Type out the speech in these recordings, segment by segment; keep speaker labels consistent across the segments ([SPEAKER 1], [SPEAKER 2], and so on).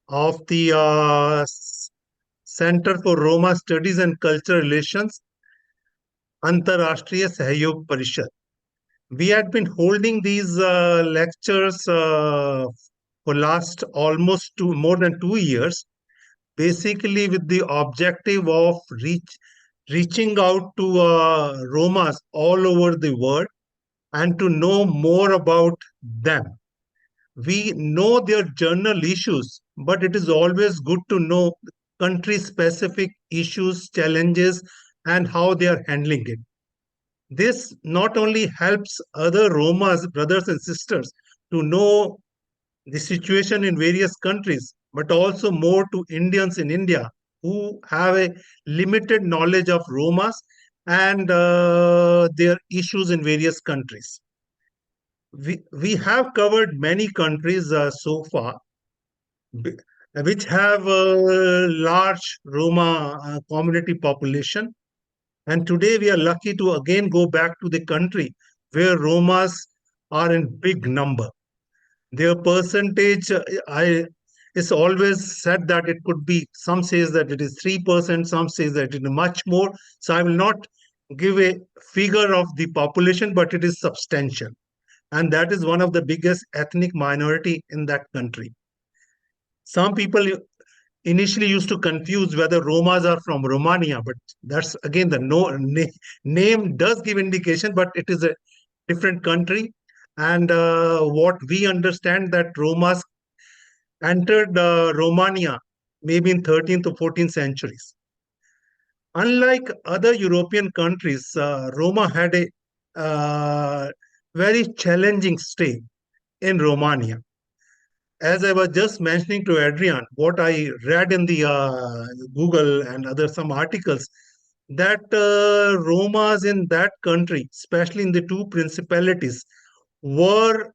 [SPEAKER 1] of the Center for Roma Studies and Cultural Relations, Antarashtriya Sahyog Parishad. We had been holding these lectures for last almost more than 2 years, basically with the objective of reaching out to Romas all over the world and to know more about them. We know their journal issues, but it is always good to know country specific issues, challenges, and how they are handling it. This not only helps other Romas, brothers and sisters, to know the situation in various countries, but also more to Indians in India who have a limited knowledge of Romas and their issues in various countries. We have covered many countries so far, b- which have a large Roma community population. And today we are lucky to again go back to the country where Romas are in big number. Their percentage, I it's always said that it could be, some says that it is 3%, some says that it is much more. So I will not give a figure of the population, but it is substantial. And that is one of the biggest ethnic minority in that country. Some people initially used to confuse whether Romas are from Romania, but that's again the name does give indication, but it is a different country. And what we understand that Romas entered Romania maybe in 13th or 14th centuries. Unlike other European countries, Roma had a very challenging stay in Romania. As I was just mentioning to Adrian, what I read in the Google and other some articles, that Romas in that country, especially in the two principalities, were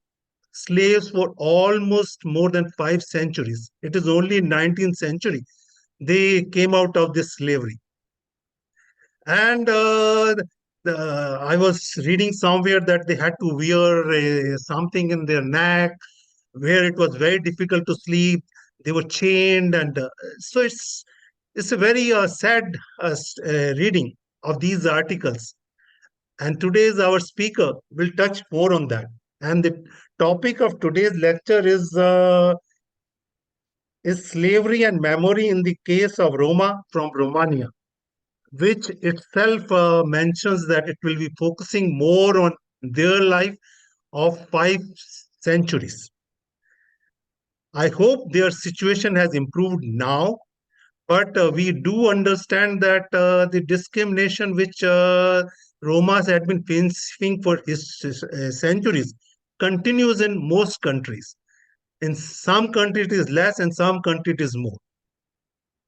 [SPEAKER 1] slaves for almost more than 5 centuries. It is only in 19th century they came out of this slavery. And I was reading somewhere that they had to wear something in their neck where it was very difficult to sleep. They were chained, and so it's a very sad reading of these articles. And today's our speaker will touch more on that. And the topic of today's lecture is slavery and memory in the case of Roma from Romania, which itself mentions that it will be focusing more on their life of 5 centuries. I hope their situation has improved now, but we do understand that the discrimination which Romas had been facing for centuries continues in most countries. In some countries it is less, and some countries it is more.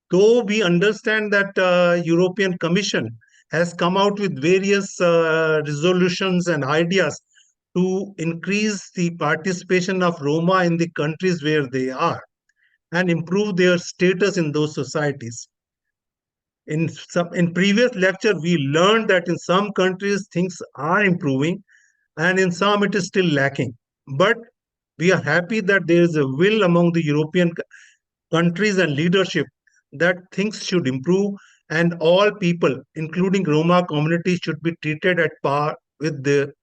[SPEAKER 1] Though we understand that European Commission has come out with various resolutions and ideas to increase the participation of Roma in the countries where they are and improve their status in those societies. In previous lecture, we learned that in some countries things are improving, and in some it is still lacking. But we are happy that there is a will among the European countries and leadership that things should improve, and all people, including Roma community, should be treated at par with the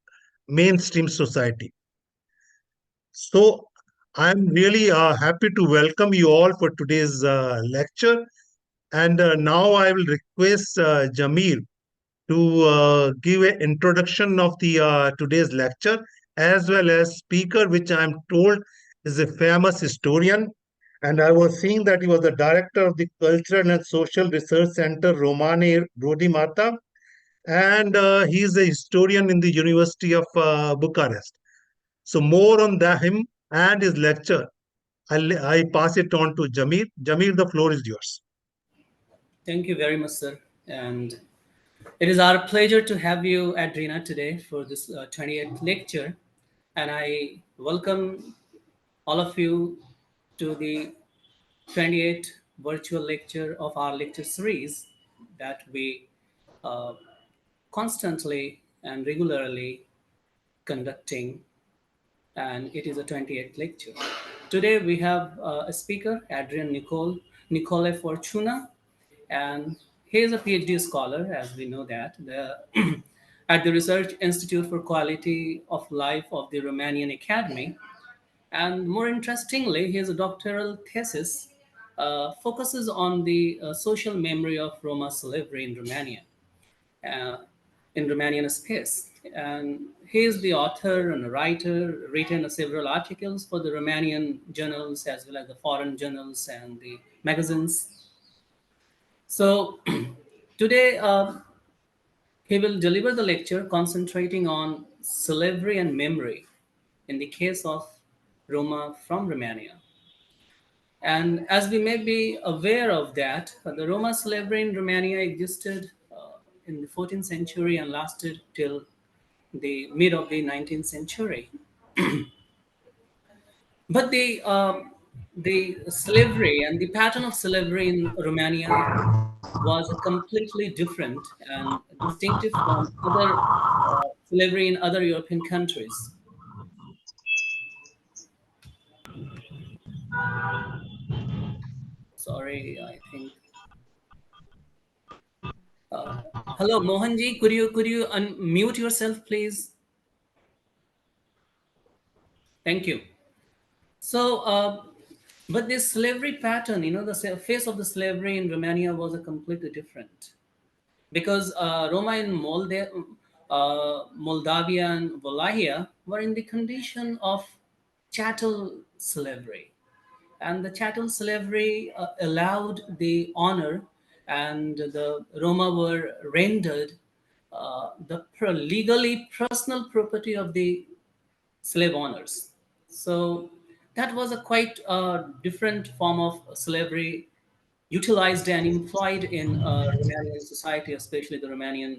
[SPEAKER 1] mainstream society. So I'm really happy to welcome you all for today's lecture. And now I will request Jamil to give an introduction of the today's lecture, as well as speaker, which I am told is a famous historian. And I was seeing that he was the director of the Cultural and Social Research Center Romani Rodimata, and he is a historian in the University of Bucharest. So more on him and his lecture. I pass it on to Jamil. Jamil, the floor is yours.
[SPEAKER 2] Thank you very much, sir. And it is our pleasure to have you, Adrina, today for this 28th lecture. And I welcome all of you to the 28th virtual lecture of our lecture series that we uh, constantly and regularly conducting. And it is a 28th lecture. Today we have a speaker, Adrian-Nicolae Furtuna, and he is a PhD scholar, as we know that, at the Research Institute for Quality of Life of the Romanian Academy. And more interestingly, his doctoral thesis focuses on the social memory of Roma slavery in Romania, uh, in Romanian space. And he is the author and writer, written several articles for the Romanian journals as well as the foreign journals and the magazines. So today he will deliver the lecture concentrating on slavery and memory in the case of Roma from Romania. And as we may be aware of that, the Roma slavery in Romania existed in the 14th century and lasted till the mid of the 19th century. But the slavery and the pattern of slavery in Romania was completely different and distinctive from other slavery in other European countries. Sorry, I think. Uh, Hello, Mohanji. Could you unmute yourself, please? Thank you. So, but this slavery pattern, the face of the slavery in Romania was a completely different, because Roma in Moldavia and Wallachia were in the condition of chattel slavery, and the chattel slavery allowed the honor, and the Roma were rendered the legally personal property of the slave owners. So that was a quite different form of slavery utilized and employed in Romanian society, especially the Romanian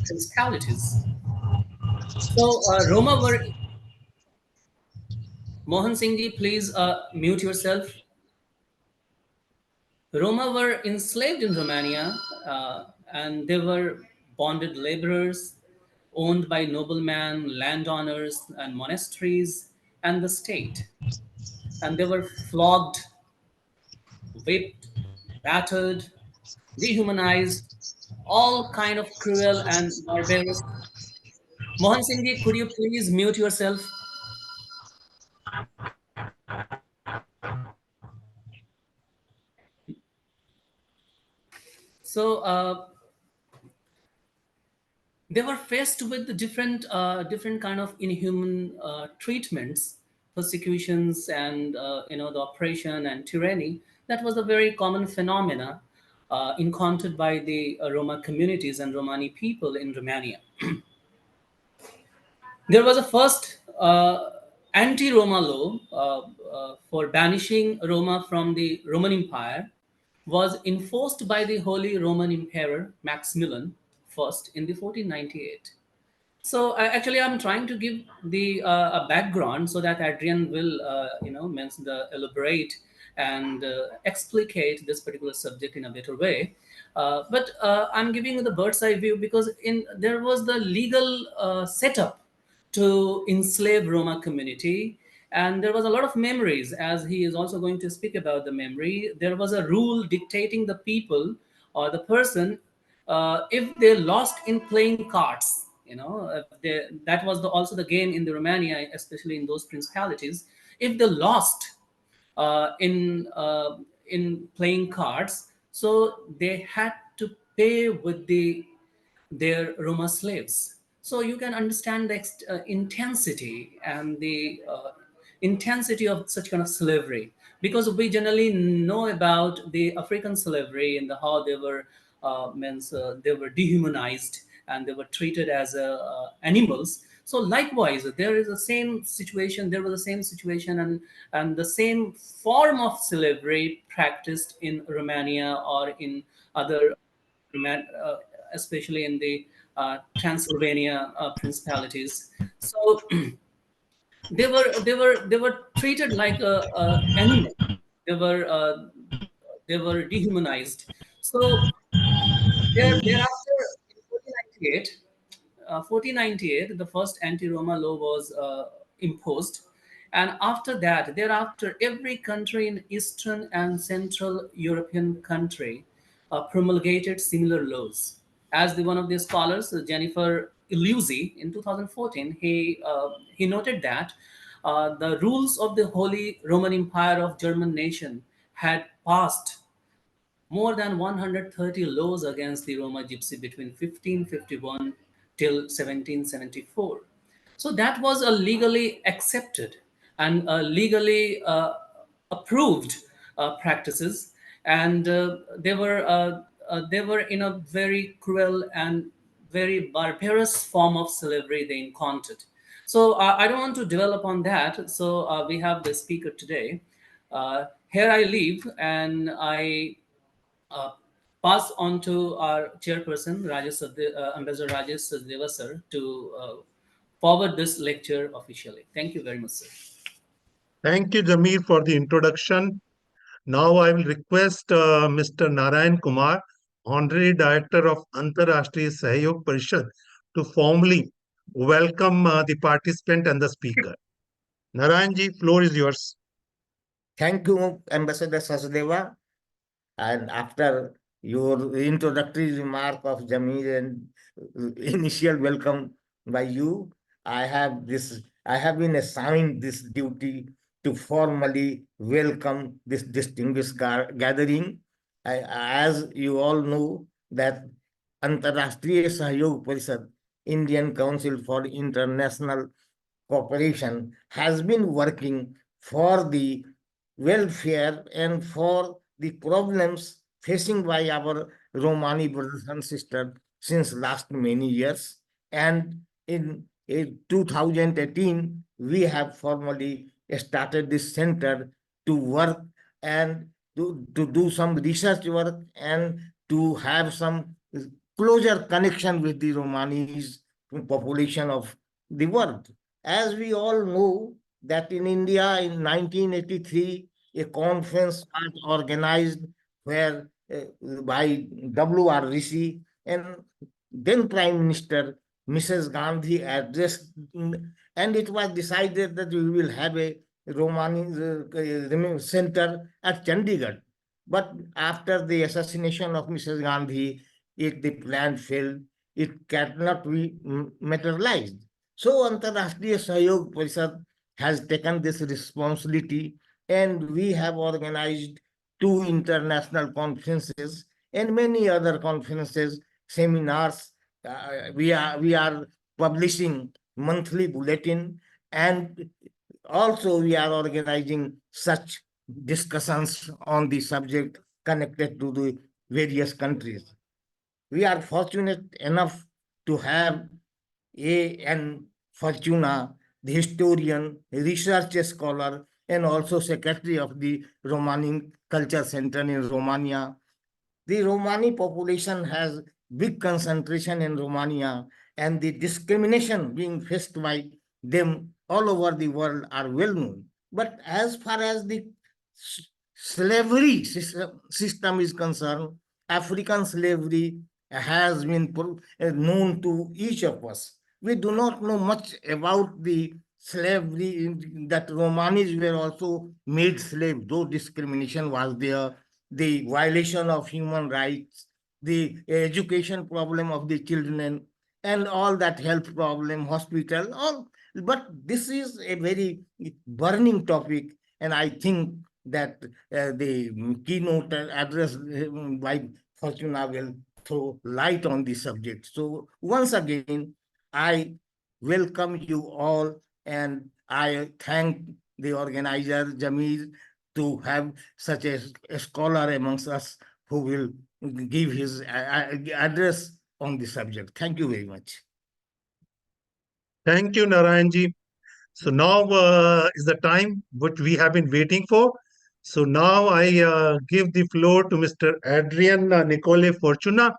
[SPEAKER 2] principalities. So Roma were, Mohan Singh ji, please mute yourself. Roma were enslaved in Romania, and they were bonded laborers owned by noblemen, landowners, and monasteries and the state. And they were flogged, whipped, battered, dehumanized, all kind of cruel and barbarous. Mohan Singh ji, could you please mute yourself? So they were faced with the different kind of inhuman treatments, persecutions, and the oppression and tyranny. That was a very common phenomena encountered by the Roma communities and Romani people in Romania. There was a first anti-Roma law for banishing Roma from the Roman Empire, was enforced by the Holy Roman Emperor Maximilian first in the 1498. So actually, I'm trying to give the a background so that Adrian will, mention the elaborate and explicate this particular subject in a better way. But I'm giving you the bird's eye view because in there was the legal setup to enslave Roma community. And there was a lot of memories, as he is also going to speak about the memory. There was a rule dictating the people or the person, if they lost in playing cards, that was also the game in the Romania, especially in those principalities. If they lost in playing cards, so they had to pay with their Roma slaves. So you can understand the intensity and the intensity of such kind of slavery, because we generally know about the African slavery and how they were they were dehumanized and they were treated as animals. So likewise, there is the same situation. There was the same situation and the same form of slavery practiced in Romania or in other especially in the Transylvania principalities. So they were treated like a animal. They were uh, they were dehumanized. So thereafter, in 1498, the first anti-Roma law was imposed, And after that, thereafter, every country in Eastern and Central European country promulgated similar laws. As the one of the scholars, Jennifer Illusi, in 2014, he noted that the rules of the Holy Roman Empire of German nation had passed more than 130 laws against the Roma Gypsy between 1551 till 1774. So that was a legally accepted and legally approved practices, and they were in a very cruel and very barbarous form of slavery they encountered. So I don't want to develop on that. So we have the speaker today. Here I leave, and I uh, pass on to our chairperson, Ambassador Rajesh Sachdeva sir, to forward this lecture officially. Thank you very much, sir.
[SPEAKER 1] Thank you, Jamir, for the introduction. Now I will request Mr. Narayan Kumar, Honorary Director of Antarashtriya Sahyog Parishad, to formally welcome the participant and the speaker. Narayan ji, floor is yours.
[SPEAKER 3] Thank you, Ambassador Sachdeva. And after your introductory remark of Jamil and initial welcome by you, I have been assigned this duty to formally welcome this distinguished gathering. As you all know, that Antarashtriya Sahyog Parishad, Indian Council for International Cooperation, has been working for the welfare and for the problems facing by our Romani brothers and sisters since last many years. And in 2018, we have formally started this center to work and to do some research work and to have some closer connection with the Romanis population of the world. As we all know, that in India in 1983, a conference was organized where by W.R. Rishi and then Prime Minister Mrs. Gandhi addressed, and it was decided that we will have a Romani center at Chandigarh. But after the assassination of Mrs. Gandhi, the plan failed. It cannot be materialized. So Antarashtriya Sahyog Parishad has taken this responsibility, and we have organized 2 international conferences and many other conferences, seminars. We are publishing monthly bulletin, and also we are organizing such discussions on the subject connected to the various countries. We are fortunate enough to have A.N. Furtuna, the historian, research scholar, and also secretary of the Romanian Culture Center in Romania. The Romani population has big concentration in Romania, and the discrimination being faced by them all over the world are well known. But as far as the slavery system is concerned, African slavery has been known to each of us. We do not know much about the slavery, that Romanis were also made slaves, though discrimination was there, the violation of human rights, the education problem of the children, and all that health problem, hospital, all. But this is a very burning topic, and I think that the keynote address by Fortuna will throw light on the subject. So once again, I welcome you all, and I thank the organizer, Jamil, to have such a scholar amongst us who will give his address on the subject. Thank you very much.
[SPEAKER 1] Thank you, Narayan ji. So now is the time which we have been waiting for. So now I give the floor to Mr. Adrian-Nicolae Furtuna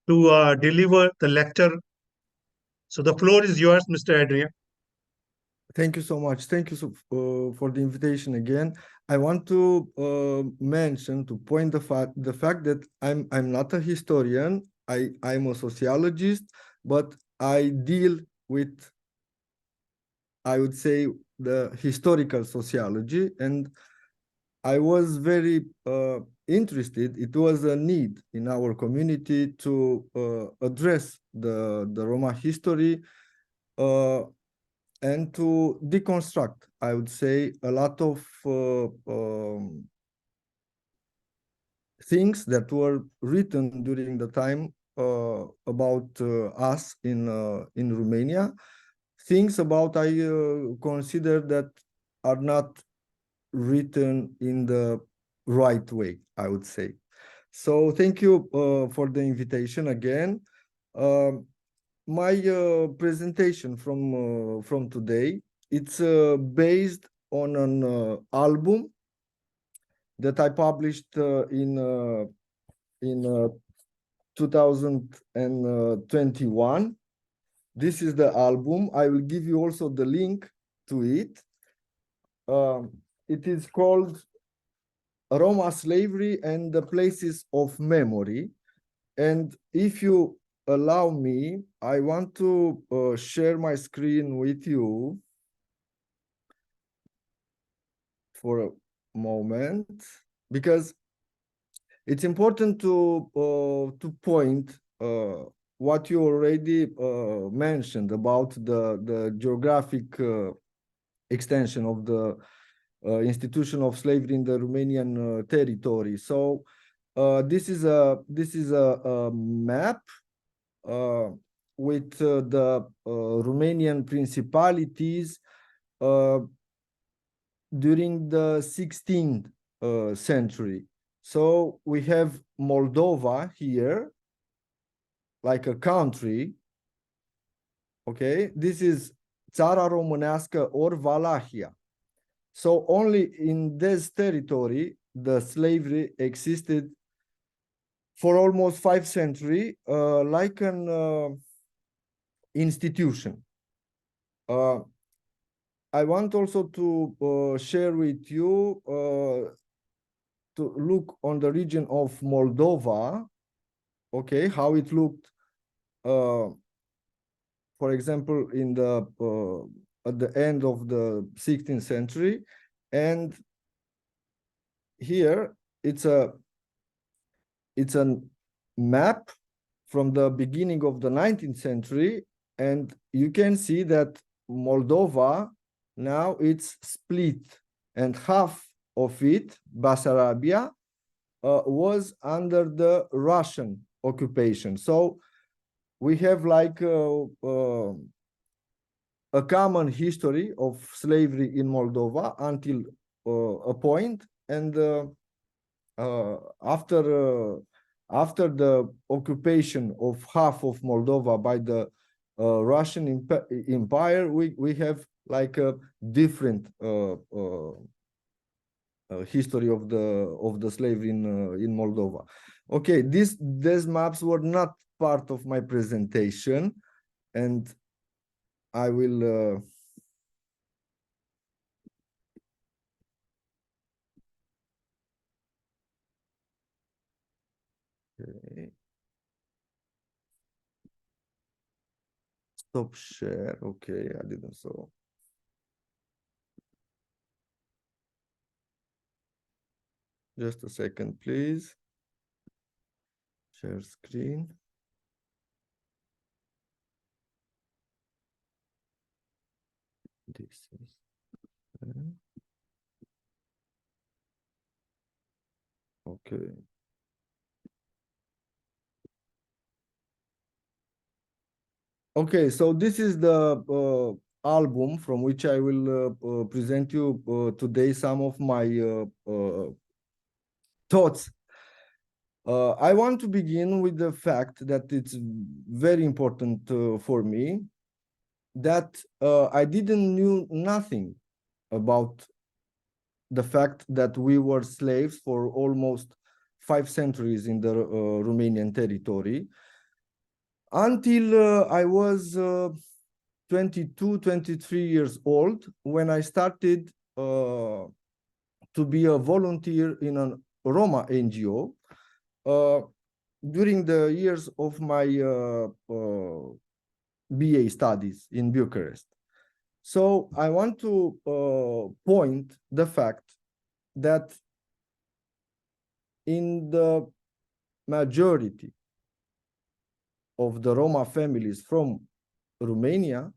[SPEAKER 1] to deliver the lecture. So the floor is yours, Mr. Adrian.
[SPEAKER 4] Thank you so much. Thank you for the invitation again. I want to point the fact that I'm not a historian. I'm a sociologist, but I deal with, I would say, the historical sociology, and I was very interested. It was a need in our community to address the Roma history and to deconstruct, I would say, a lot of things that were written during the time about us in Romania, things about I consider that are not written in the right way, I would say. So thank you for the invitation again. My presentation from today, it's based on an album that I published in 2021. This is the album. I will give you also the link to it. It is called Roma Slavery and the Places of Memory. And if you allow me, I want to share my screen with you for a moment, because it's important to point what you already mentioned about the geographic extension of the institution of slavery in the Romanian territory. So this is a map with the Romanian principalities during the 16th century. So we have Moldova here, like a country. Okay, this is Țara Românească or Valahia. So only in this territory, the slavery existed for almost 5 centuries, like an institution. I want also to share with you to look on the region of Moldova, okay, how it looked, for example, in the at the end of the 16th century, and here it's a map from the beginning of the 19th century, and you can see that Moldova now it's split, and half of it, Bessarabia, was under the Russian occupation. So we have like a common history of slavery in Moldova until a point, and after the occupation of half of Moldova by the Russian Empire, we have like a different history of the slavery in Moldova. Okay, these maps were not part of my presentation, and I will okay. Stop share. Okay, I didn't so. Just a second, please. Share screen. This is okay. Okay, so this is the album from which I will present you today some of my thoughts. I want to begin with the fact that it's very important for me that I didn't knew nothing about the fact that we were slaves for almost 5 centuries in the Romanian territory until I was 22, 23 years old, when I started to be a volunteer in a Roma NGO during the years of my BA studies in Bucharest. So I want to point the fact that in the majority of the Roma families from Romania,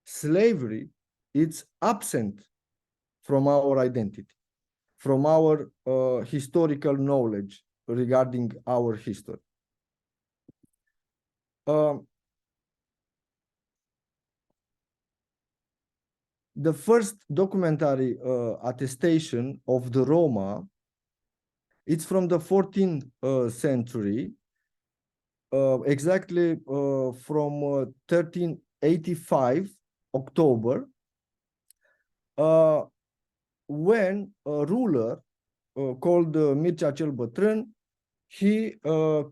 [SPEAKER 4] slavery is absent from our identity, from our historical knowledge regarding our history. The first documentary attestation of the Roma, it's from the 14th century, exactly from 1385 October, when a ruler called Mircea cel Bătrân, he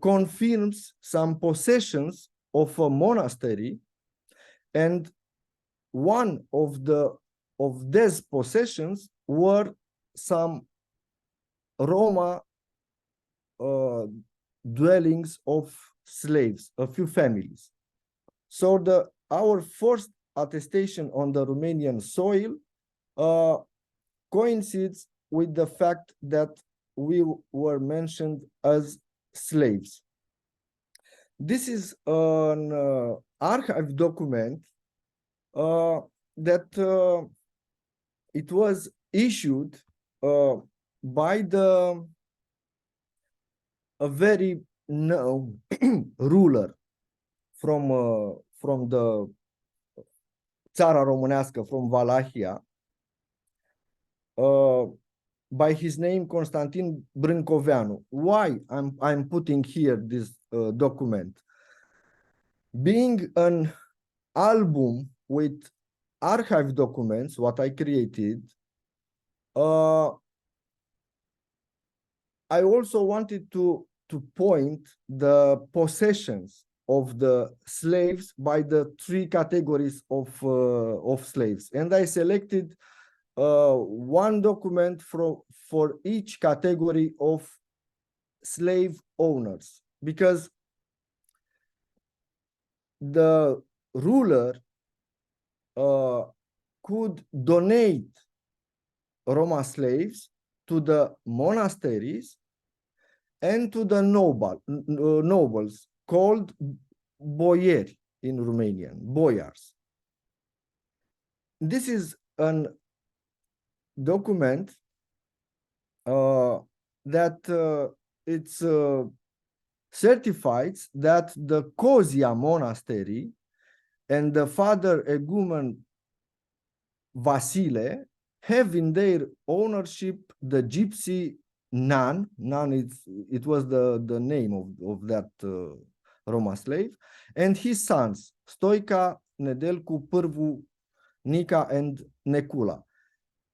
[SPEAKER 4] confirms some possessions of a monastery, and one of these possessions were some Roma dwellings of slaves, a few families. So our first attestation on the Romanian soil coincides with the fact that we were mentioned as slaves. This is an archive document that it was issued by a very known ruler from the Țara Românească, from Valahia, by his name Constantin Brâncoveanu. Why I'm putting here this document? Being an album with archive documents, what I created, I also wanted to point the possessions of the slaves by the three categories of slaves, and I selected one document for each category of slave owners, because the ruler could donate Roma slaves to the monasteries and to the nobles called boieri in Romanian, boyars. This is an document that it's certifies that the Cozia monastery and the Father Egumen Vasile have in their ownership the gypsy Nan. It was the name of that Roma slave, and his sons Stoica, Nedelcu, Pârvu, Nica, and Necula.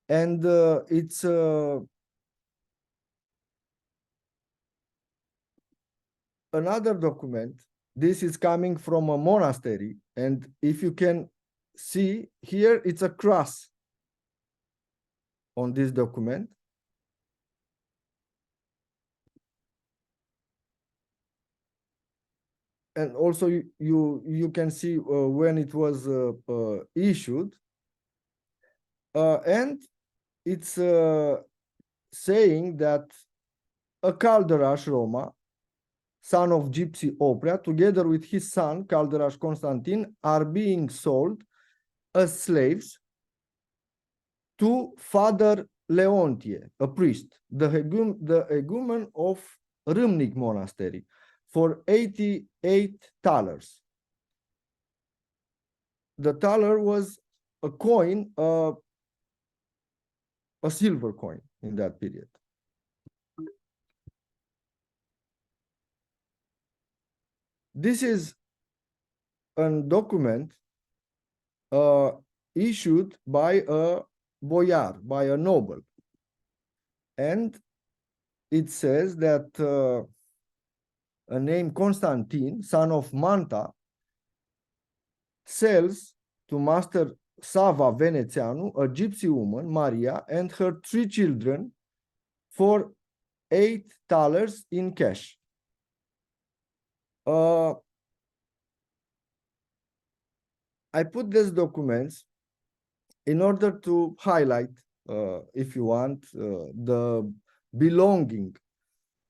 [SPEAKER 4] And it's another document. This is coming from a monastery, and if you can see here, it's a cross on this document. And also you can see when it was issued, and it's saying that a Calderaș Roma, son of Gypsy Oprea, together with his son Calderaș Constantin, are being sold as slaves to Father Leontie, a priest, the egumen of Râmnic Monastery, for 88 thalers. The thaler was a coin, a silver coin in that period. This is a document issued by a boyar, by a noble. And it says that a name Constantin, son of Manta, sells to Master Sava Venețianu, a gypsy woman, Maria, and her 3 children for 8 thalers in cash. I put these documents in order to highlight, if you want, the belonging,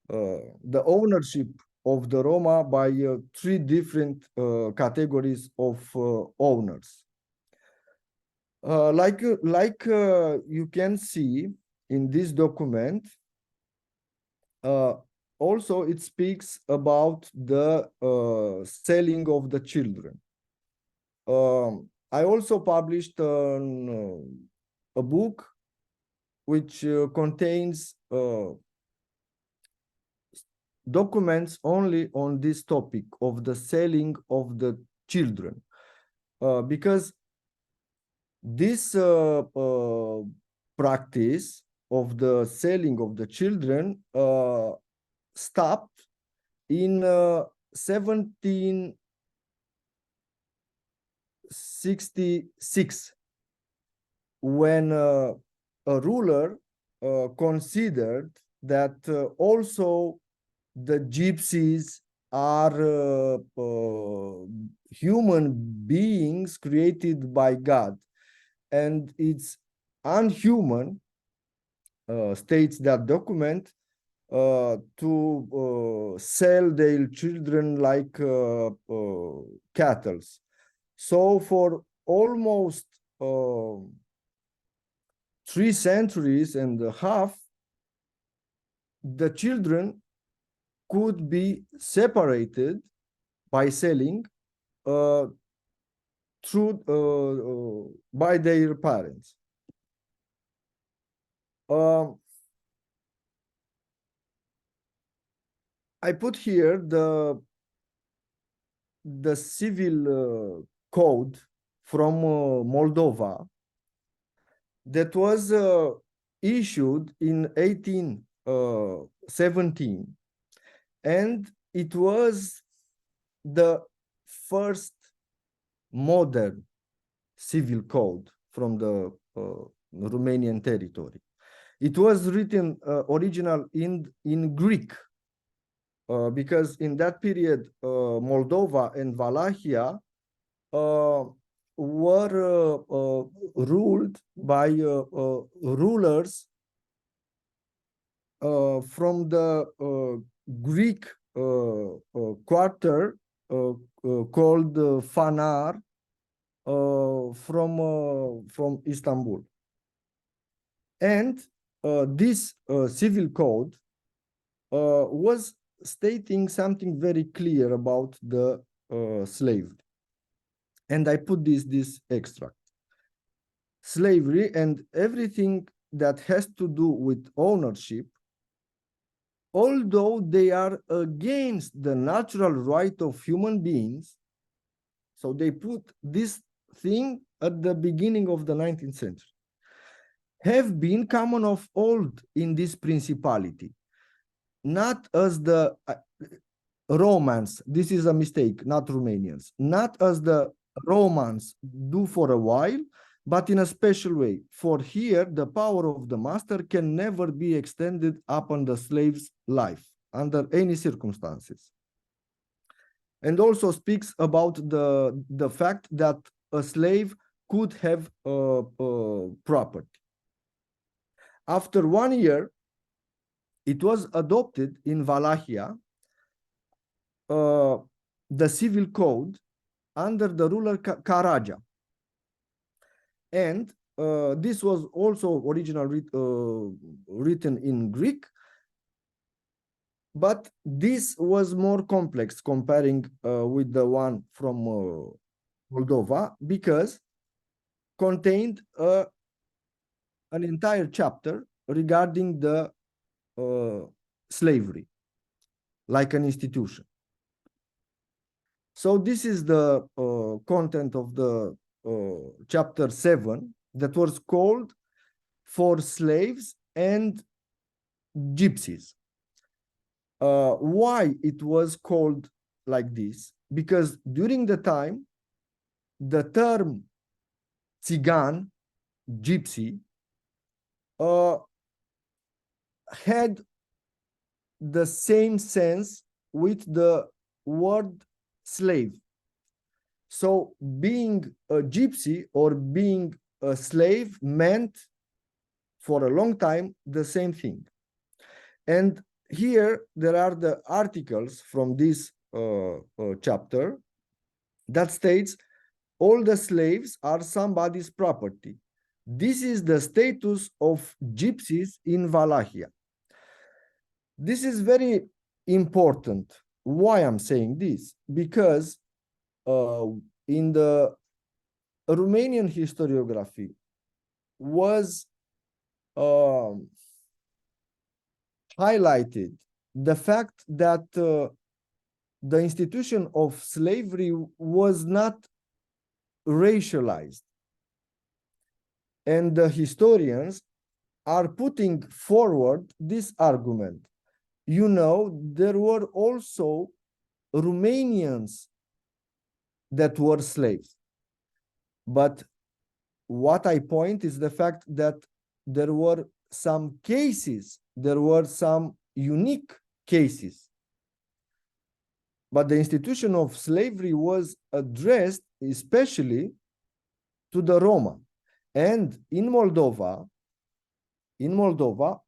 [SPEAKER 4] the ownership of the Roma by three different categories of owners. Like you can see in this document, also it speaks about the selling of the children. I also published a book which contains documents only on this topic of the selling of the children, because this practice of the selling of the children stopped in 1766, when a ruler considered that also the gypsies are human beings created by God, and it's unhuman, states that document, to sell their children like cattle. So for almost 3 centuries and a half, the children could be separated by selling by their parents. I put here the civil code from Moldova that was issued in 1817, and it was the first modern civil code from the Romanian territory. It was written original in Greek, because in that period Moldova and Wallachia were ruled by rulers from the Greek quarter called Fanar, from Istanbul. And this civil code was stating something very clear about the slavery. And I put this extract. Slavery and everything that has to do with ownership, although they are against the natural right of human beings, so they put this thing at the beginning of the 19th century, have been common of old in this principality, not as the Romans, this is a mistake, not Romanians, not as the Romans do for a while, but in a special way. For here, the power of the master can never be extended upon the slave's life under any circumstances. And also speaks about the fact that a slave could have property. After 1 year, it was adopted in Wallachia, the civil code under the ruler Karaja. And this was also originally written in Greek, but this was more complex comparing with the one from Moldova, because contained an entire chapter regarding the slavery, like an institution. So this is the content of the chapter 7 that was called For Slaves and Gypsies. Why it was called like this? Because during the time, the term Țigan, gypsy, had the same sense with the word slave. So being a gypsy or being a slave meant for a long time the same thing. And here there are the articles from this chapter that states all the slaves are somebody's property. This is the status of gypsies in Wallachia. This is very important. Why I'm saying this? Because in the Romanian historiography was highlighted the fact that the institution of slavery was not racialized. And the historians are putting forward this argument. You know, there were also Romanians that were slaves. But what I point is the fact that there were some cases, there were some unique cases. But the institution of slavery was addressed especially to the Roma. And in Moldova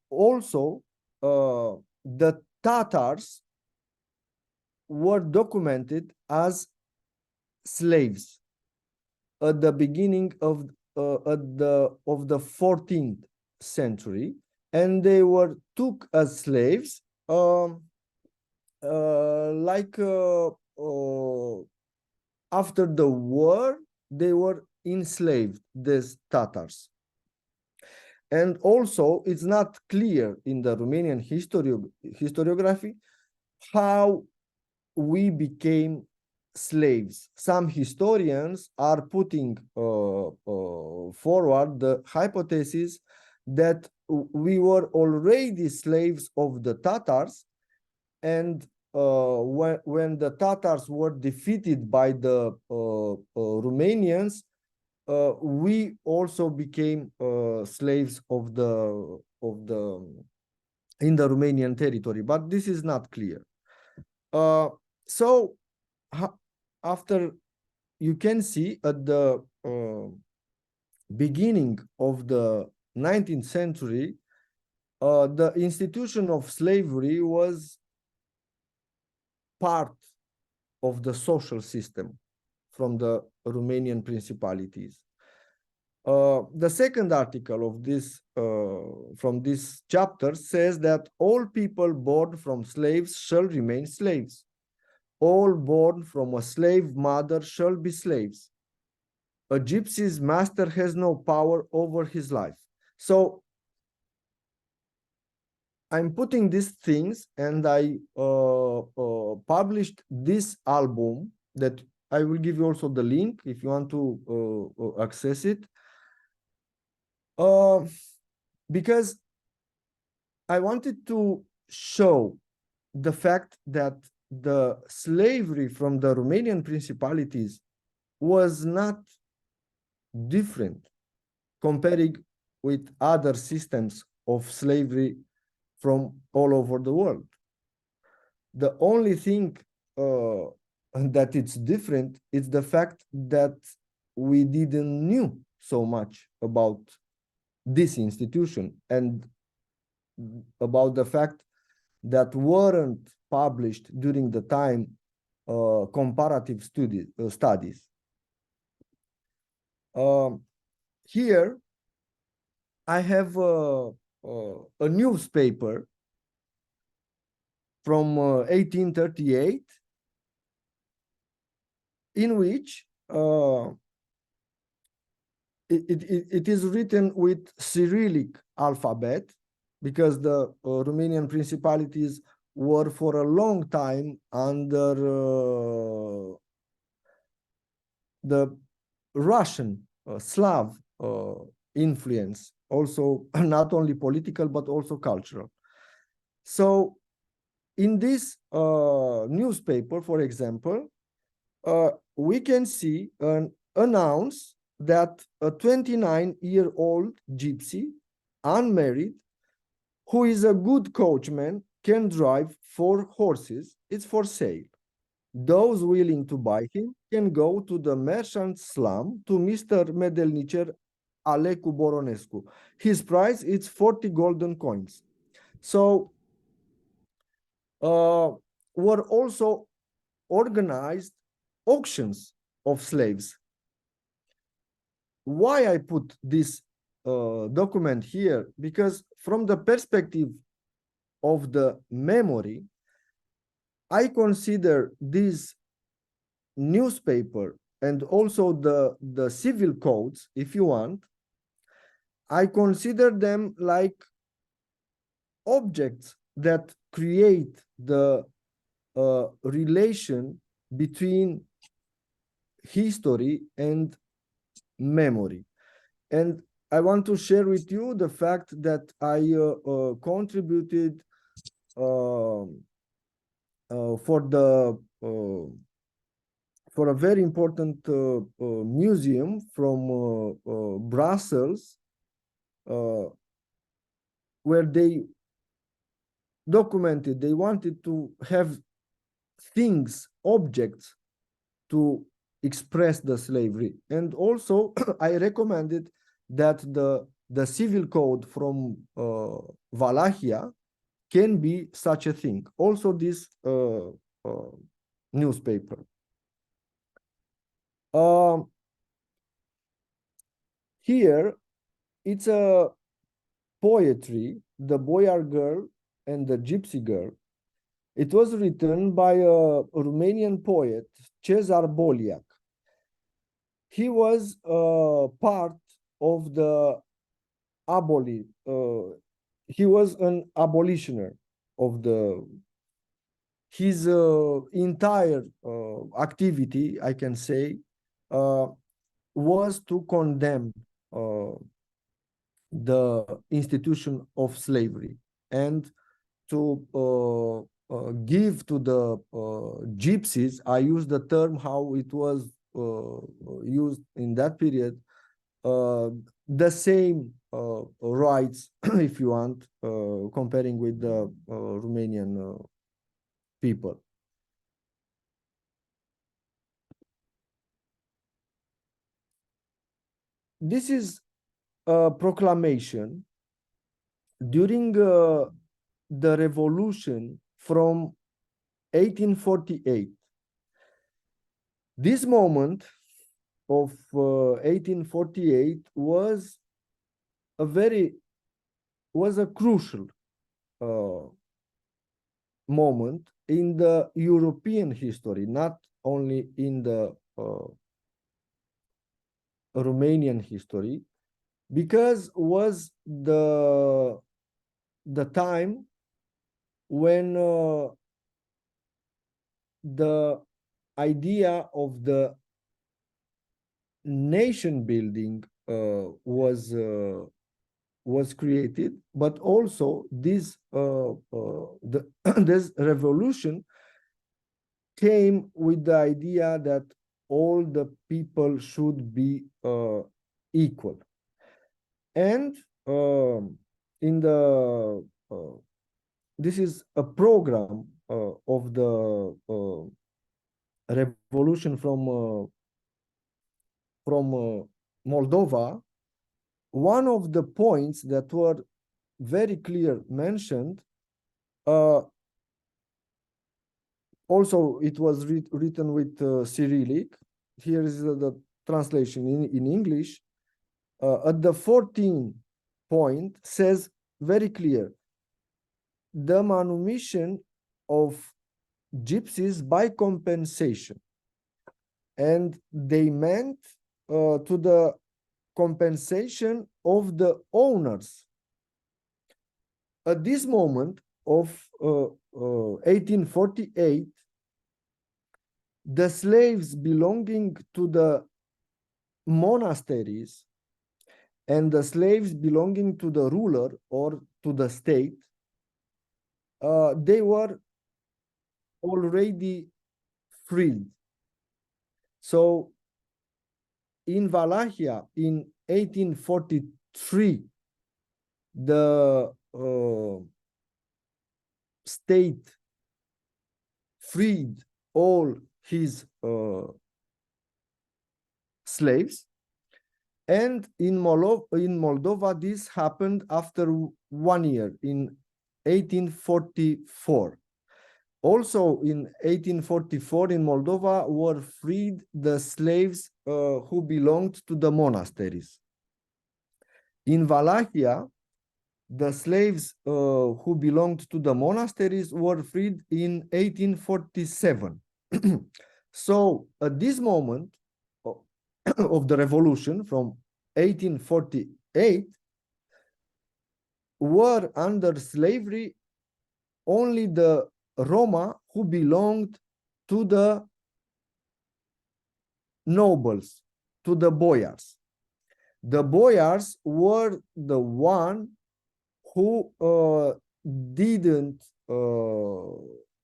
[SPEAKER 4] also the Tatars were documented as slaves at the beginning of the 14th century, and they were took as slaves after the war. They were enslaved, these Tatars. And also, it's not clear in the Romanian historiography how we became slaves. Some historians are putting forward the hypothesis that we were already slaves of the Tatars, and when the Tatars were defeated by the Romanians, we also became slaves in the Romanian territory, but this is not clear. So after, you can see at the beginning of the 19th century, the institution of slavery was part of the social system from the Romanian principalities. The second article of this from this chapter says that all people born from slaves shall remain slaves. All born from a slave mother shall be slaves. A gypsy's master has no power over his life. So I'm putting these things, and I published this album that I will give you also the link if you want to access it. Because I wanted to show the fact that the slavery from the Romanian principalities was not different comparing with other systems of slavery from all over the world. The only thing that it's different is the fact that we didn't knew so much about this institution and about the fact that weren't published during the time comparative studies. Here I have a newspaper from 1838 in which it is written with Cyrillic alphabet, because the Romanian principalities were for a long time under the Russian Slav influence, also not only political but also cultural. So in this newspaper, for example, we can see an announce that a 29-year-old gypsy, unmarried, who is a good coachman, can drive 4 horses. It's for sale. Those willing to buy him can go to the merchant slum to Mr. Medelnicher Alecu Boronescu. His price is 40 golden coins. So were also organized auctions of slaves. Why I put this document here? Because from the perspective of the memory, I consider this newspaper and also the civil codes, if you want, I consider them like objects that create the relation between history and memory. And I want to share with you the fact that I contributed for the for a very important museum from Brussels, where they documented, they wanted to have things, objects to express the slavery. And also I recommended that the civil code from Wallachia can be such a thing. Also this newspaper. Here it's a poetry, The Boyar Girl and the Gypsy Girl. It was written by a Romanian poet, Cezar Boliac. He was part of the he was an abolitioner of his entire activity, I can say, was to condemn the institution of slavery and to give to the gypsies, I use the term how it was used in that period, the same rights, if you want, comparing with the Romanian people. This is a proclamation during the revolution from 1848. This moment of 1848 was a crucial moment in the European history, not only in the Romanian history, because was the time when the idea of the nation building was created, but also this this revolution came with the idea that all the people should be equal. And in the this is a program of the revolution from Moldova. One of the points that were very clear mentioned, also it was written with Cyrillic. Here is the translation in English. At the 14th point says very clear, the manumission of gypsies by compensation. And they meant to the compensation of the owners. At this moment of 1848, the slaves belonging to the monasteries and the slaves belonging to the ruler or to the state, they were already freed. So in Wallachia in 1843, the state freed all his slaves, And in Moldova, this happened after 1 year, in 1844. Also in 1844 in Moldova were freed the slaves who belonged to the monasteries. In Wallachia, the slaves who belonged to the monasteries were freed in 1847. So at this moment of the revolution from 1848, were under slavery only the Roma who belonged to the nobles, to the boyars. The boyars were the one who didn't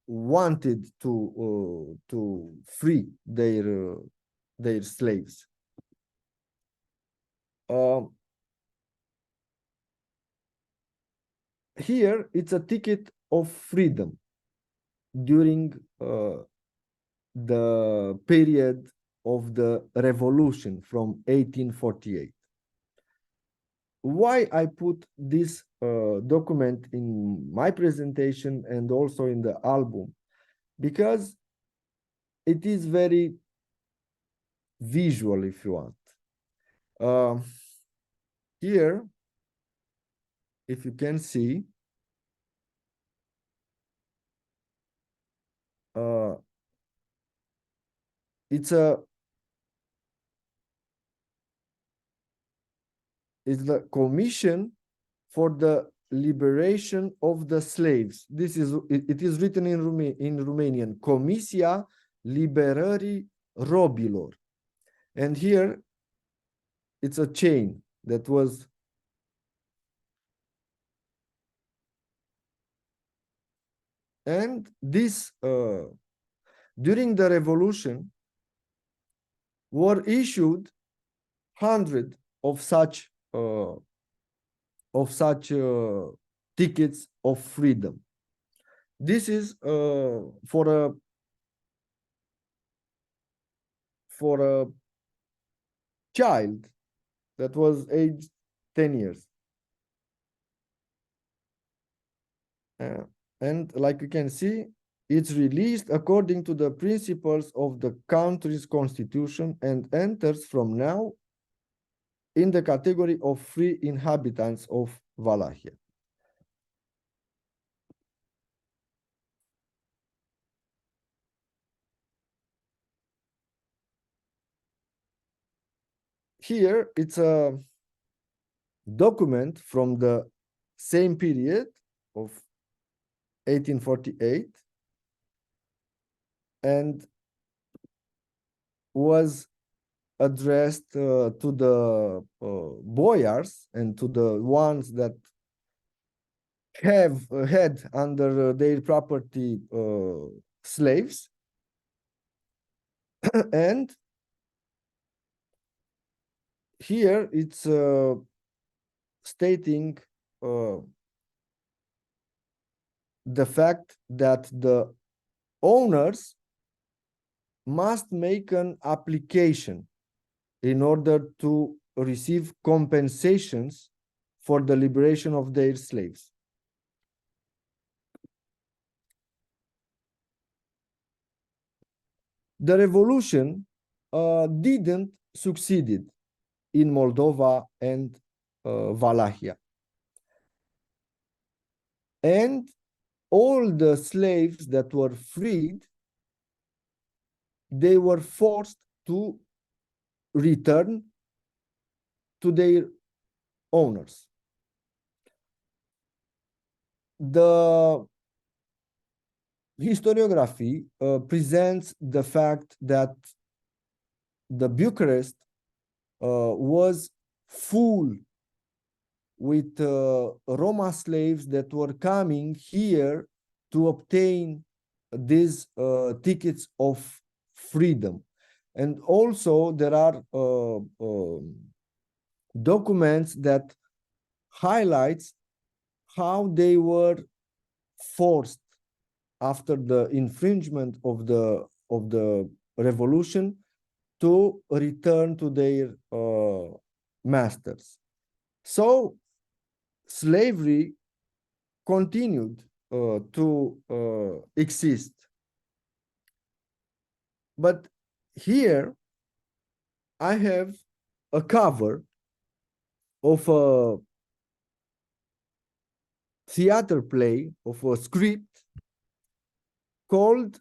[SPEAKER 4] wanted to free their slaves. Here it's a ticket of freedom during the period of the revolution from 1848. Why I put this document in my presentation and also in the album? Because it is very visual, if you want. Here, if you can see, it's the Commission for the Liberation of the Slaves. This is it is written in Romanian, Comisia Liberării Robilor. And here it's a chain that was and this during the revolution were issued hundreds of such tickets of freedom. This is for a child that was aged 10 years. And like you can see, it's released according to the principles of the country's constitution and enters from now in the category of free inhabitants of Wallachia. Here, it's a document from the same period of 1848 and was addressed to the boyars and to the ones that had under their property slaves. And here it's stating the fact that the owners must make an application in order to receive compensations for the liberation of their slaves. The revolution didn't succeed in Moldova and Wallachia. And all the slaves that were freed, they were forced to return to their owners. The historiography presents the fact that the Bucharest was full with Roma slaves that were coming here to obtain these tickets of freedom. And also there are documents that highlights how they were forced after the infringement of the revolution to return to their masters. So slavery continued to exist. But here I have a cover of a theater play, of a script called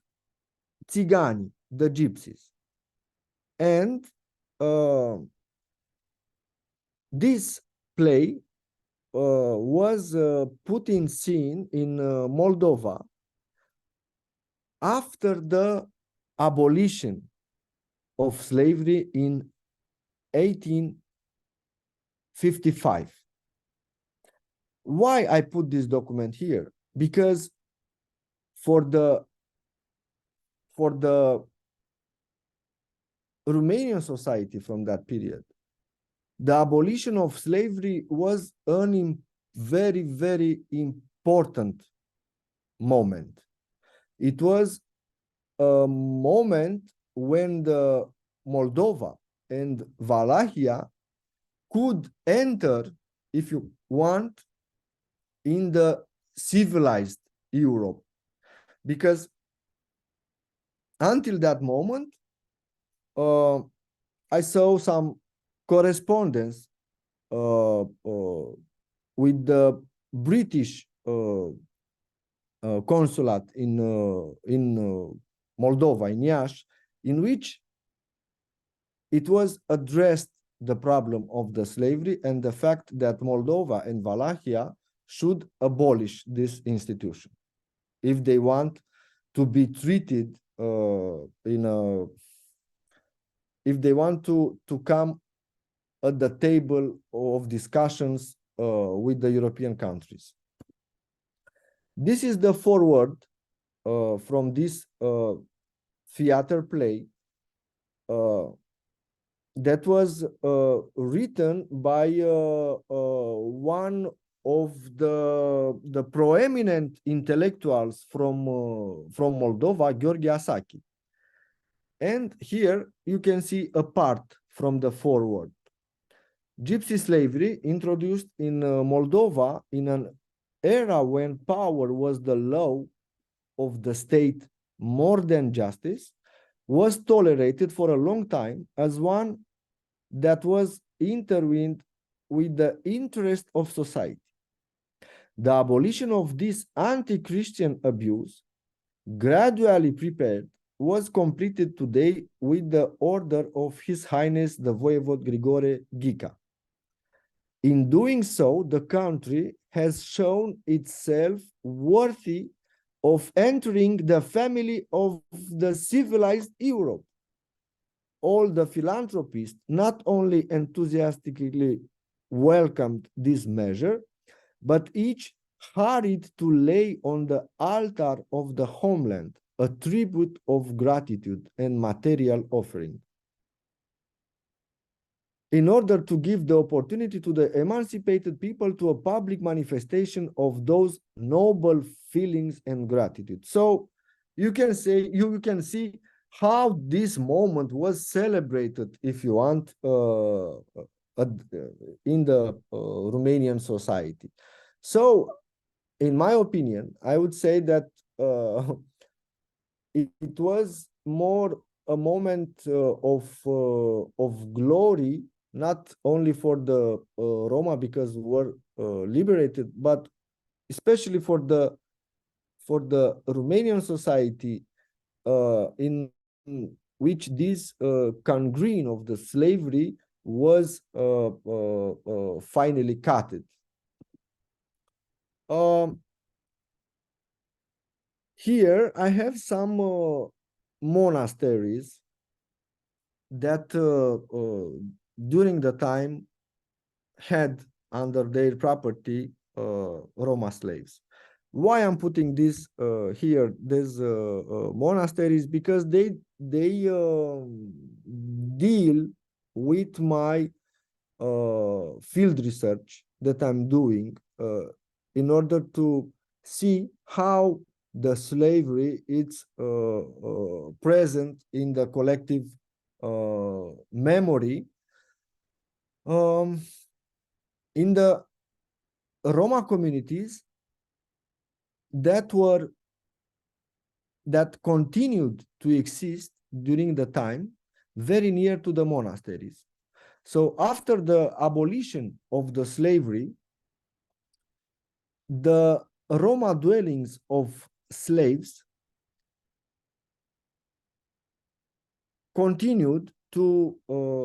[SPEAKER 4] Țiganii, the Gypsies. And this play was put in scene in Moldova after the abolition of slavery in 1855. Why I put this document here? Because for the Romanian society from that period, the abolition of slavery was a very, very important moment. It was a moment when the Moldova and Wallachia could enter, if you want, in the civilized Europe. Because until that moment, I saw some correspondence with the British consulate in Moldova, in Iași, in which it was addressed the problem of the slavery and the fact that Moldova and Wallachia should abolish this institution if they want to be treated if they want to come at the table of discussions with the European countries. This is the foreword from this theater play that was written by one of the proeminent intellectuals from Moldova, Gheorghe Asaki. And here you can see a part from the foreword. Gypsy slavery, introduced in Moldova in an era when power was the law of the state more than justice, was tolerated for a long time as one that was intertwined with the interest of society. The abolition of this anti-Christian abuse, gradually prepared, was completed today with the order of His Highness the Voivod Grigore Ghica. In doing so, the country has shown itself worthy of entering the family of the civilized Europe. All the philanthropists not only enthusiastically welcomed this measure, but each hurried to lay on the altar of the homeland a tribute of gratitude and material offering, in order to give the opportunity to the emancipated people to a public manifestation of those noble feelings and gratitude. So you can say, you can see how this moment was celebrated, if you want, in the Romanian society. So in my opinion, I would say that it was more a moment of glory, not only for the Roma because were liberated, but especially for the Romanian society in which this gangrene of the slavery was finally cutted. Here I have some monasteries that during the time had under their property Roma slaves. Why I'm putting this here, these monasteries, because they deal with my field research that I'm doing in order to see how the slavery is present in the collective memory In the Roma communities that continued to exist during the time very near to the monasteries. So after the abolition of the slavery, the Roma dwellings of slaves continued to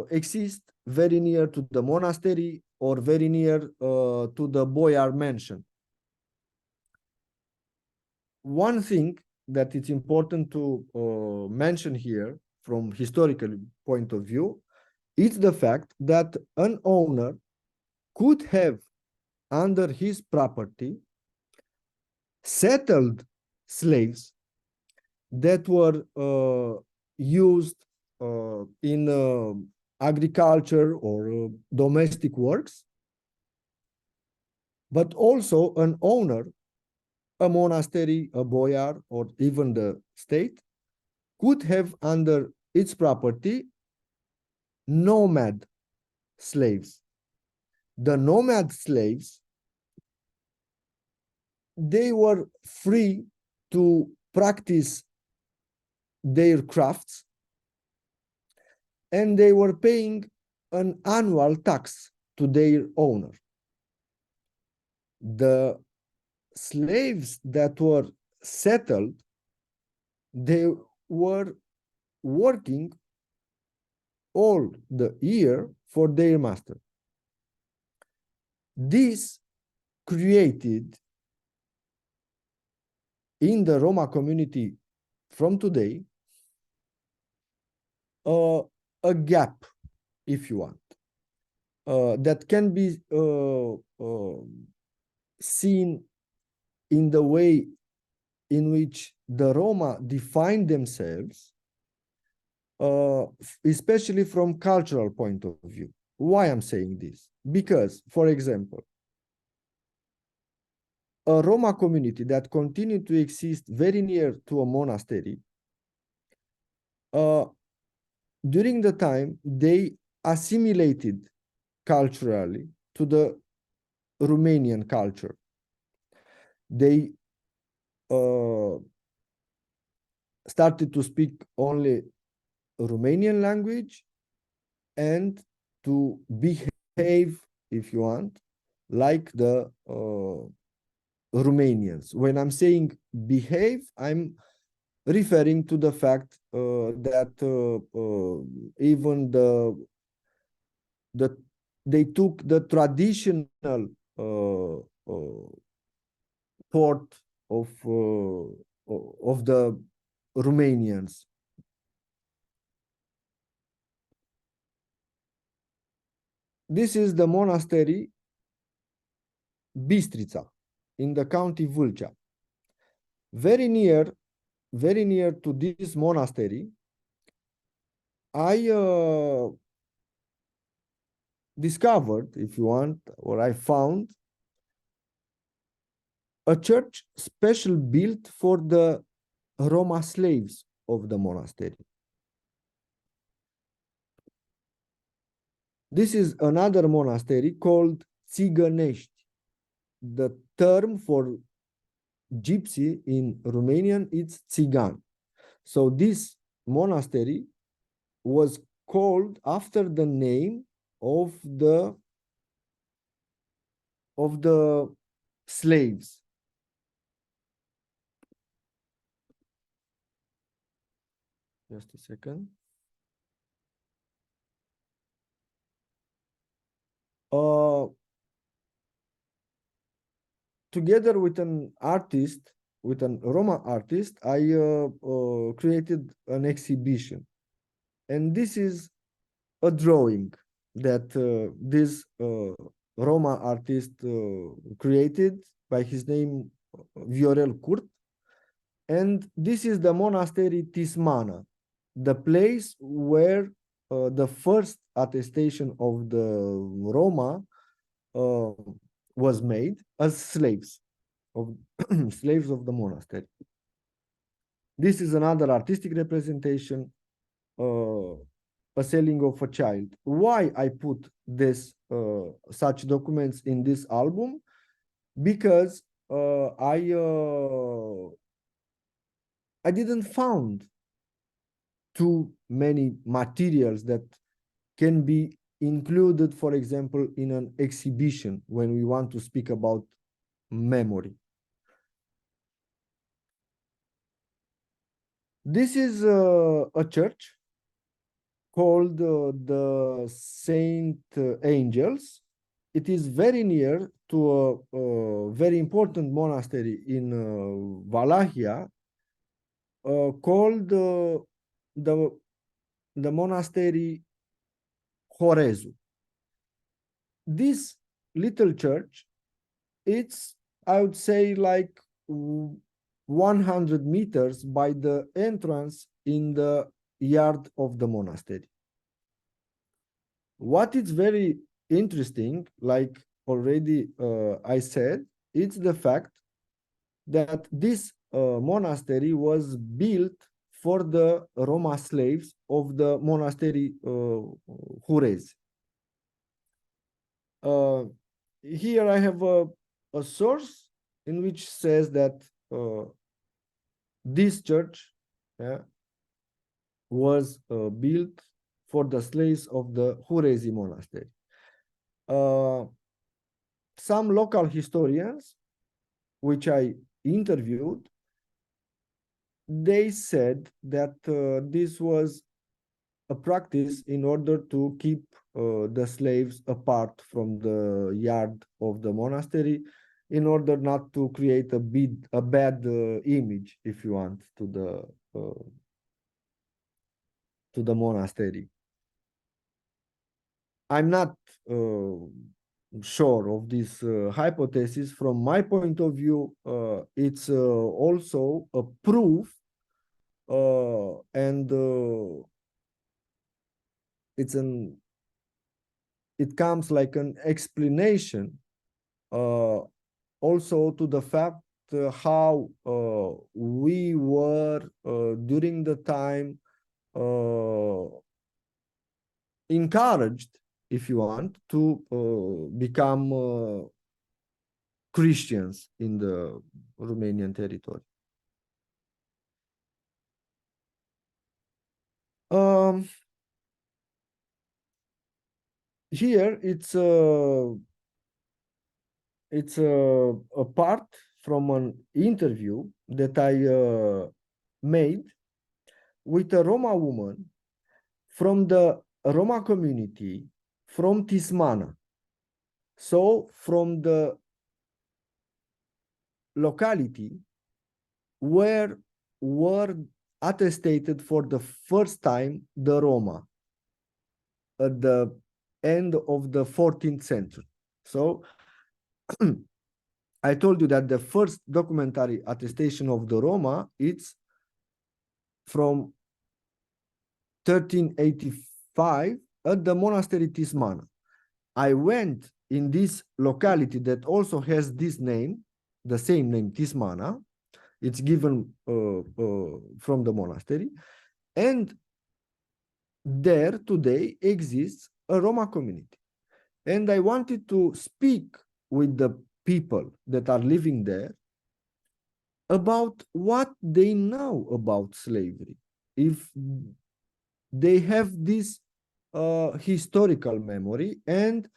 [SPEAKER 4] exist very near to the monastery or very near to the boyar mansion. One thing that it's important to mention here from historical point of view is the fact that an owner could have under his property settled slaves that were used in agriculture or domestic works, but also an owner, a monastery, a boyar, or even the state, could have under its property nomad slaves. The nomad slaves, they were free to practice their crafts, and they were paying an annual tax to their owner. The slaves that were settled, they were working all the year for their master. This created in the Roma community from today a gap, if you want, that can be seen in the way in which the Roma define themselves, especially from cultural point of view. Why I'm saying this? Because, for example, a Roma community that continued to exist very near to a monastery, during the time, they assimilated culturally to the Romanian culture. They started to speak only Romanian language and to behave, if you want, like the Romanians. When I'm saying behave, I'm referring to the fact that even they took the traditional port of the Romanians. This is the monastery Bistrița in the county Vâlcea. Very near to this monastery, I discovered, if you want, or I found a church special built for the Roma slaves of the monastery. This is another monastery called Țigănești. The term for gypsy in Romanian is țigan. So this monastery was called after the name of the slaves. Just a second. Together with an artist, with a Roma artist, I created an exhibition. And this is a drawing that this Roma artist created by his name Viorel Curt. And this is the monastery Tismana, the place where the first attestation of the Roma was made as slaves of slaves of the monastery. This is another artistic representation, a selling of a child. Why I put this such documents in this album because I didn't found too many materials that can be included, for example, in an exhibition when we want to speak about memory. This is a church called the Saint Angels. It is very near to a very important monastery in Wallachia called the monastery Horezu. This little church, it's, I would say, like 100 meters by the entrance in the yard of the monastery. What is very interesting, like already I said, it's the fact that this monastery was built for the Roma slaves of the monastery Hurez. Here I have a source in which says that this church was built for the slaves of the Hurezi monastery. Some local historians, which I interviewed, they said that this was a practice in order to keep the slaves apart from the yard of the monastery, in order not to create a bad image, if you want, to the monastery. I'm not sure of this hypothesis. From my point of view, it's also a proof and it comes like an explanation also to the fact how we were during the time encouraged, if you want, to become Christians in the Romanian territory. Here it's a part from an interview that I made with a Roma woman from the Roma community from Tismana. So from the locality where were attested for the first time the Roma at the end of the 14th century. So I told you that the first documentary attestation of the Roma, it's from 1385 at the monastery Tismana. I went in this locality that also has this name, the same name, Tismana. It's given from the monastery. And there today exists a Roma community. And I wanted to speak with the people that are living there about what they know about slavery. If they have this historical memory, and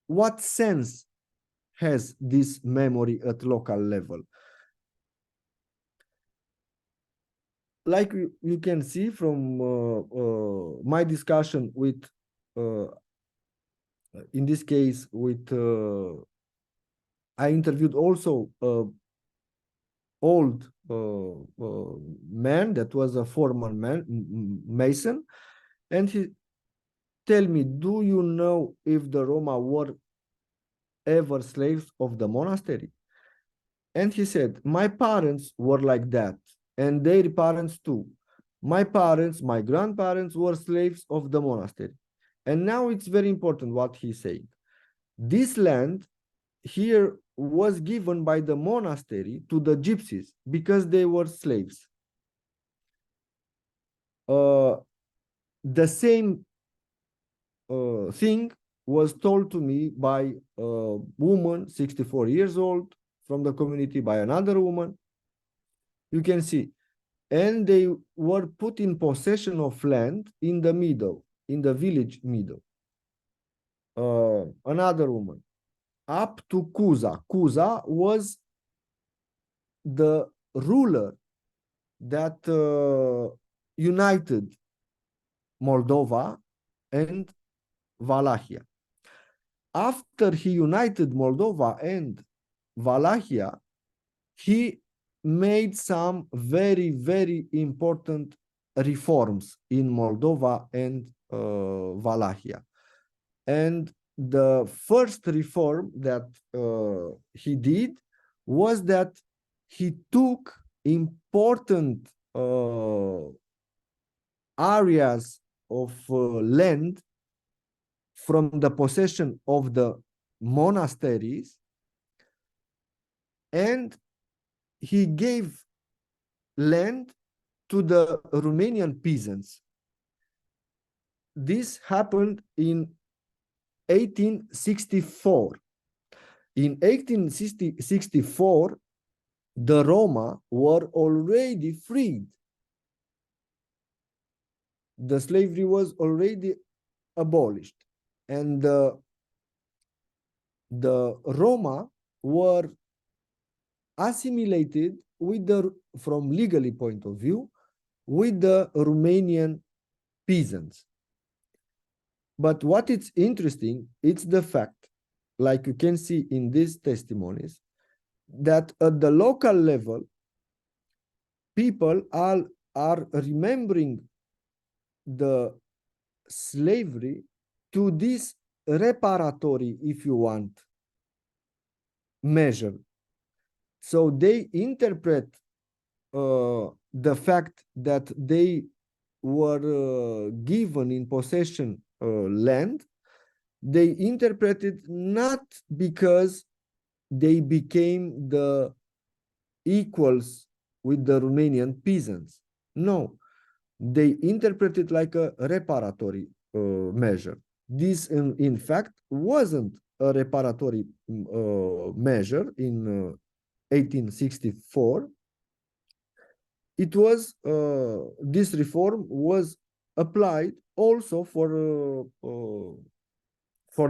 [SPEAKER 4] what sense has this memory at local level. Like you can see from my discussion with, in this case, with, I interviewed also old man that was a former mason, and he tell me, do you know if the Roma were ever slaves of the monastery? And he said, my parents were like that, and their parents too. My parents, my grandparents were slaves of the monastery. And now it's very important what he said. This land here was given by the monastery to the gypsies because they were slaves. The same thing was told to me by a woman, 64 years old, from the community, by another woman. You can see. And they were put in possession of land in the middle, in the village middle. Another woman, up to Cuza. Cuza was the ruler that united Moldova and Wallachia. After he united Moldova and Wallachia, he made some very, very important reforms in Moldova and Wallachia. And the first reform that he did was that he took important areas of land from the possession of the monasteries, and he gave land to the Romanian peasants. This happened in 1864. In 1864, the Roma were already freed. The slavery was already abolished, and the Roma were assimilated with from legally point of view, with the Romanian peasants. But what is interesting, it's the fact, like you can see in these testimonies, that at the local level, people are remembering the slavery to this reparatory, if you want, measure. So they interpret the fact that they were given in possession land, they interpreted not because they became the equals with the Romanian peasants. No, they interpreted like a reparatory measure. This, in fact, wasn't a reparatory measure in 1864. It was, this reform was applied also for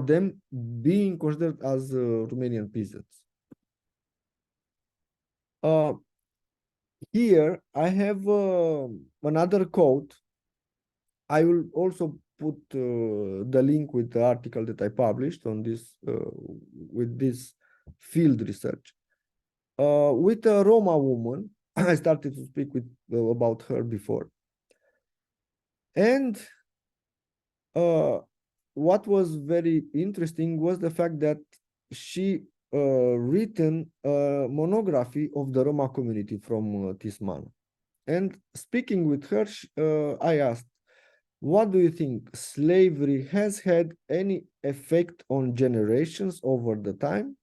[SPEAKER 4] them being considered as Romanian peasants. Here I have another quote. I will also put the link with the article that I published on this with this field research. With a Roma woman, I started to speak with about her before, and what was very interesting was the fact that she written a monography of the Roma community from Tismana. And speaking with her, I asked, what do you think? Slavery has had any effect on generations over the time?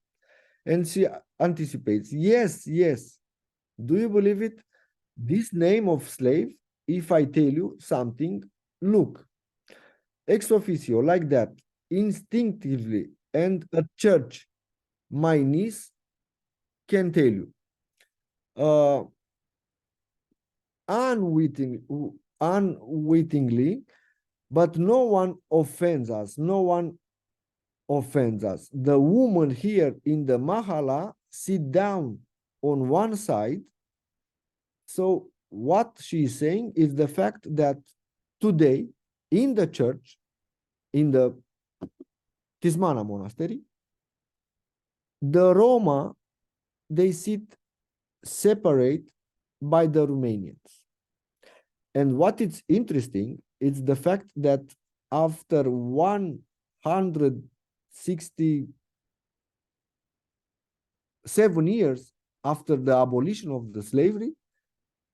[SPEAKER 4] And she anticipates, yes, yes. Do you believe it? This name of slave, if I tell you something, look, ex officio, like that, instinctively, and at church, my niece can tell you. Unwittingly, but no one offends us. No one offends us. The woman here in the Mahala sit down on one side. So what she is saying is the fact that today in the church, in the Tismana monastery, the Roma, they sit separate by the Romanians. And what is interesting is the fact that after 167 years after the abolition of the slavery,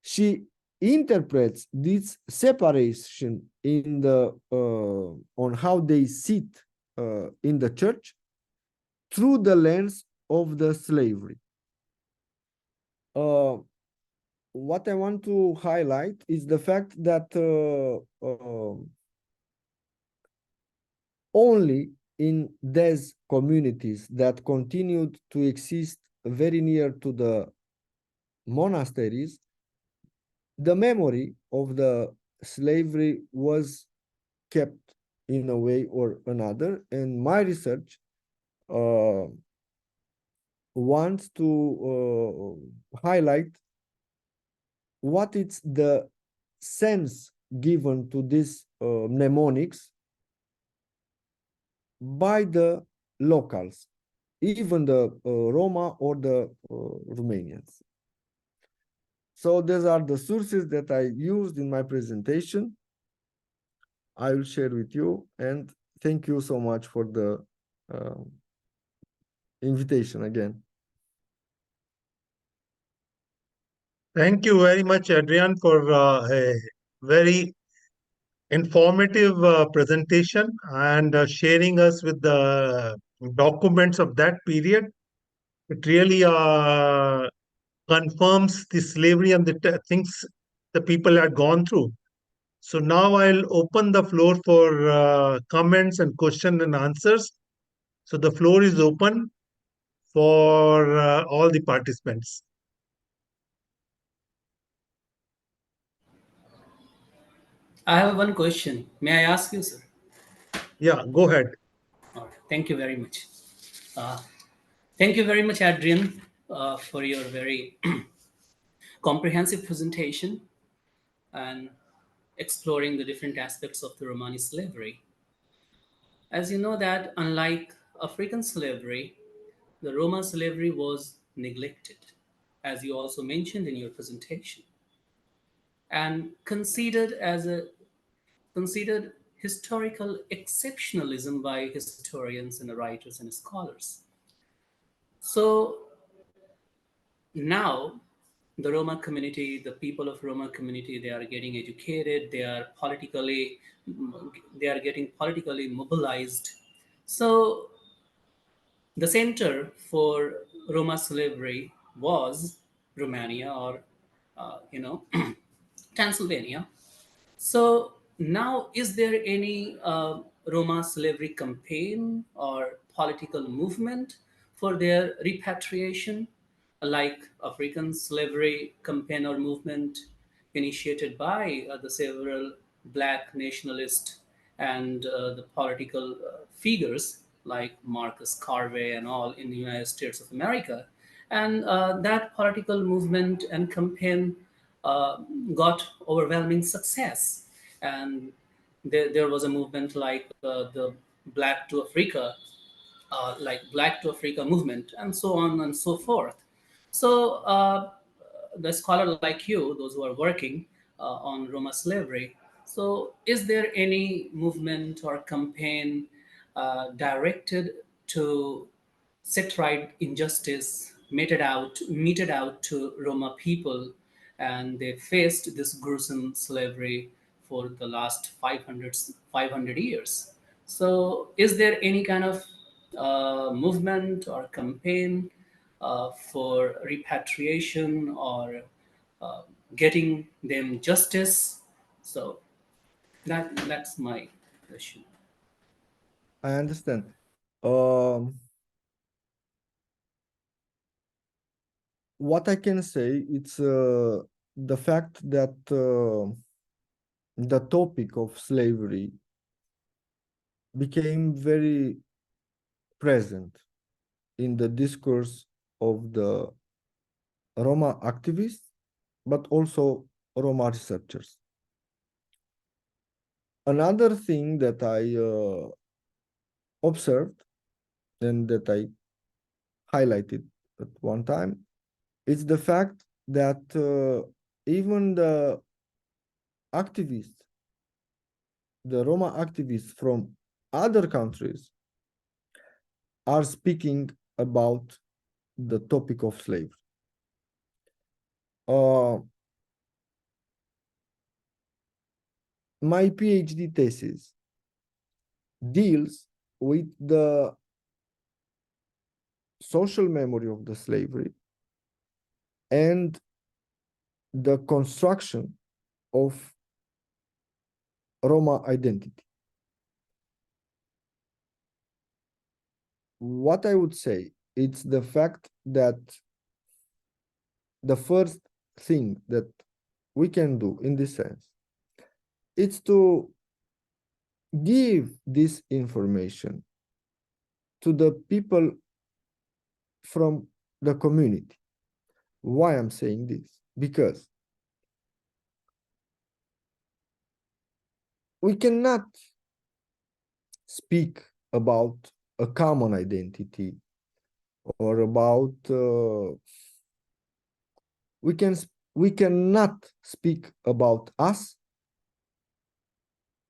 [SPEAKER 4] she interprets this separation in the on how they sit in the church through the lens of the slavery. What I want to highlight is the fact that only in these communities that continued to exist very near to the monasteries, the memory of the slavery was kept in a way or another. And my research uh, wants to highlight what is the sense given to these mnemonics by the locals, even the Roma or the Romanians. So these are the sources that I used in my presentation. I will share with you, and thank you so much for the invitation again.
[SPEAKER 1] Thank you very much, Adrian, for a very informative presentation and sharing us with the documents of that period. It really confirms the slavery and the things the people had gone through. So now I'll open the floor for comments and question and answers. So the floor is open for all the participants.
[SPEAKER 2] I have one question. May I ask you, sir?
[SPEAKER 1] Yeah, go ahead.
[SPEAKER 2] All right. Thank you very much. Uh, Thank you very much, Adrian, for your very comprehensive presentation and exploring the different aspects of the Romani slavery. As you know that unlike African slavery, the Roma slavery was neglected, as you also mentioned in your presentation, and considered historical exceptionalism by historians and writers and scholars. So now the Roma community, the people of Roma community, they are getting educated, they are getting politically mobilized. So the center for Roma slavery was Romania, or Transylvania. So now, is there any Roma slavery campaign or political movement for their repatriation, like African slavery campaign or movement initiated by the several black nationalist and the political figures like Marcus Garvey and all in the United States of America? And that political movement and campaign uh, got overwhelming success. And there was a movement like the Black to Africa, like Black to Africa movement, and so on and so forth. So the scholar like you, those who are working on Roma slavery, so is there any movement or campaign directed to set right injustice meted out to Roma people, and they faced this gruesome slavery for the last 500 years. So, is there any kind of movement or campaign for repatriation or uh, getting them justice? So, that's my question.
[SPEAKER 4] I understand. Um, what I can say, it's the fact that the topic of slavery became very present in the discourse of the Roma activists, but also Roma researchers. Another thing that I observed and that I highlighted at one time is the fact that even the activists, the Roma activists from other countries, are speaking about the topic of slavery. My PhD thesis deals with the social memory of the slavery and the construction of Roma identity. what I would say, it's the fact that the first thing that we can do in this sense, it's to give this information to the people from the community. Why I'm saying this? Because we cannot speak about a common identity or about we cannot speak about us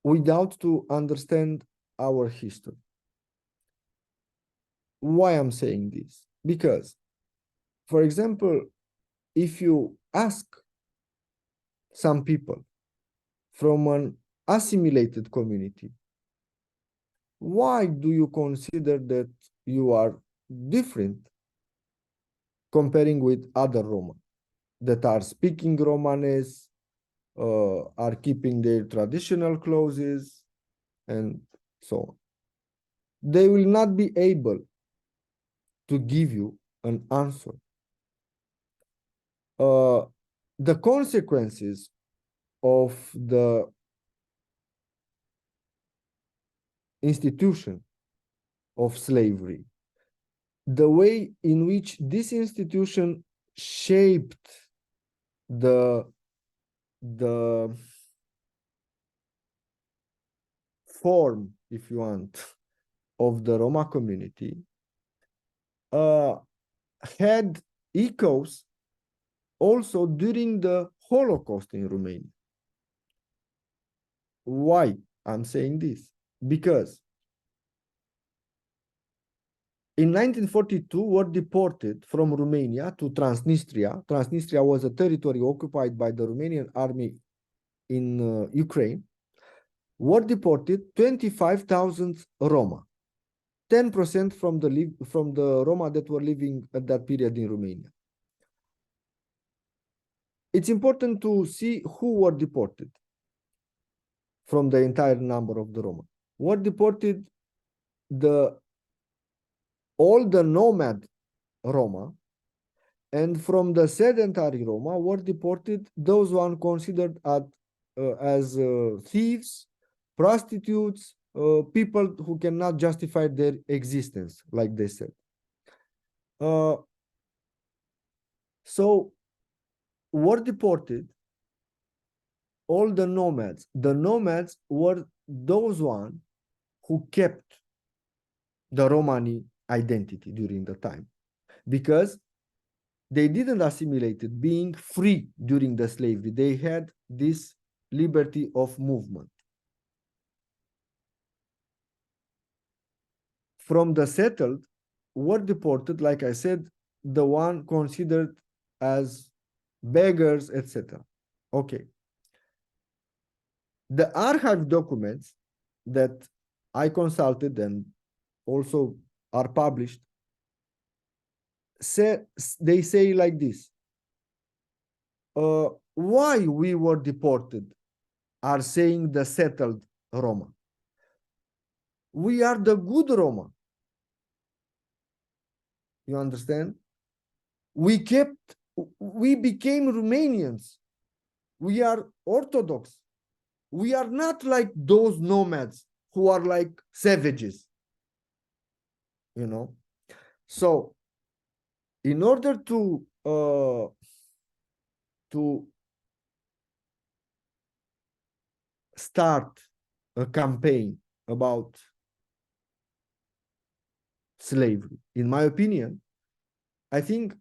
[SPEAKER 4] without to understand our history. Why I'm saying this? Because, for example, if you ask some people from an assimilated community, why do you consider that you are different comparing with other Roma that are speaking Romanes, are keeping their traditional clothes, and so on? They will not be able to give you an answer. The consequences of the institution of slavery, the way in which this institution shaped the form, if you want, of the Roma community, had echoes also during the Holocaust in Romania. Why I'm saying this? Because in 1942 were deported from Romania to Transnistria. Transnistria was a territory occupied by the Romanian army in Ukraine. Were deported 25,000 Roma, 10% from the Roma that were living at that period in Romania. It's important to see who were deported from the entire number of the Roma. Were deported all the nomad Roma, and from the sedentary Roma were deported those one considered as thieves, prostitutes, people who cannot justify their existence, like they said. So were deported all the nomads. The nomads were those one who kept the Romani identity during the time, because they didn't assimilate it, being free during the slavery. They had this liberty of movement. From the settled were deported, like I said, the one considered as beggars, etc. Okay. The archive documents that I consulted and also are published, they say like this: why we were deported are saying the settled Roma. We are the good Roma. You understand? We became Romanians. We are Orthodox. We are not like those nomads who are like savages, you know? So in order to start a campaign about slavery, in my opinion, I think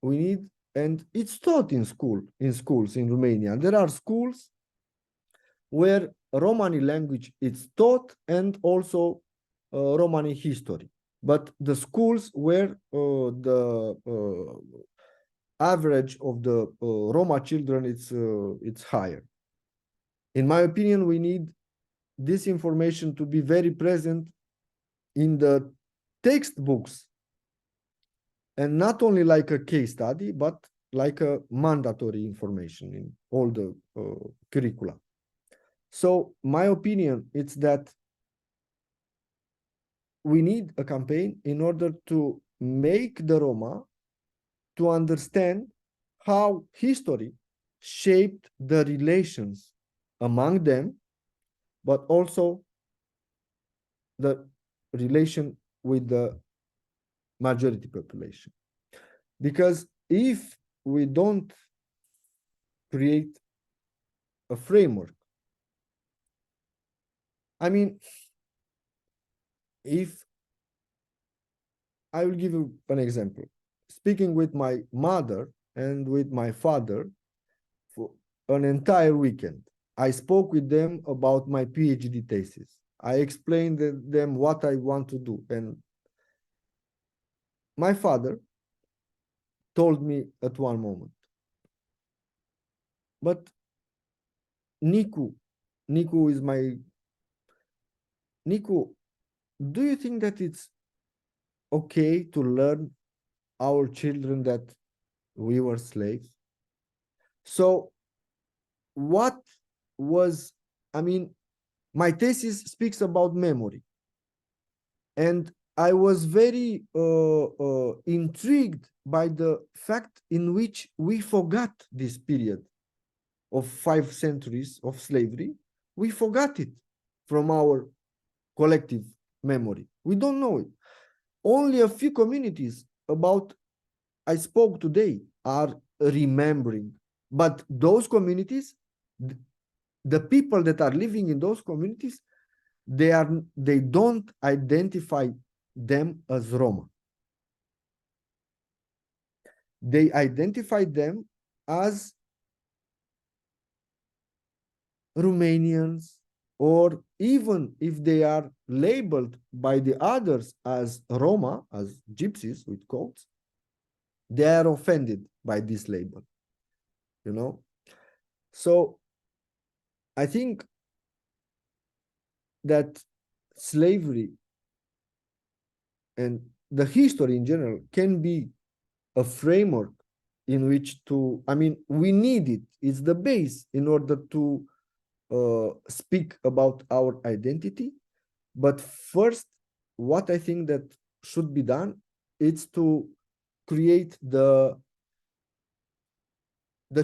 [SPEAKER 4] we need, and it's taught in schools in Romania. There are schools where Romani language is taught and also Romani history. But the schools where the average of the Roma children it's higher. In my opinion, we need this information to be very present in the textbooks, and not only like a case study, but like a mandatory information in all the curricula. So my opinion is that we need a campaign in order to make the Roma to understand how history shaped the relations among them, but also the relation with the majority population. Because if we don't create a framework, I mean, if I will give you an example, speaking with my mother and with my father for an entire weekend, I spoke with them about my PhD thesis. I explained to them what I want to do. And my father told me at one moment, but Niku is my, Niku, do you think that it's okay to learn our children that we were slaves? So what was, I mean, my thesis speaks about memory. And I was very intrigued by the fact in which we forgot this period of 5 centuries of slavery. We forgot it from our collective memory. We don't know it. Only a few communities about I spoke today are remembering. But those communities, the people that are living in those communities, they don't identify them as Roma. They identify them as Romanians, or even if they are labeled by the others as Roma, as gypsies with coats, they are offended by this label, you know? So I think that slavery and the history in general can be a framework in which to, I mean, we need it. It's the base in order to speak about our identity. But first, what I think that should be done is to create the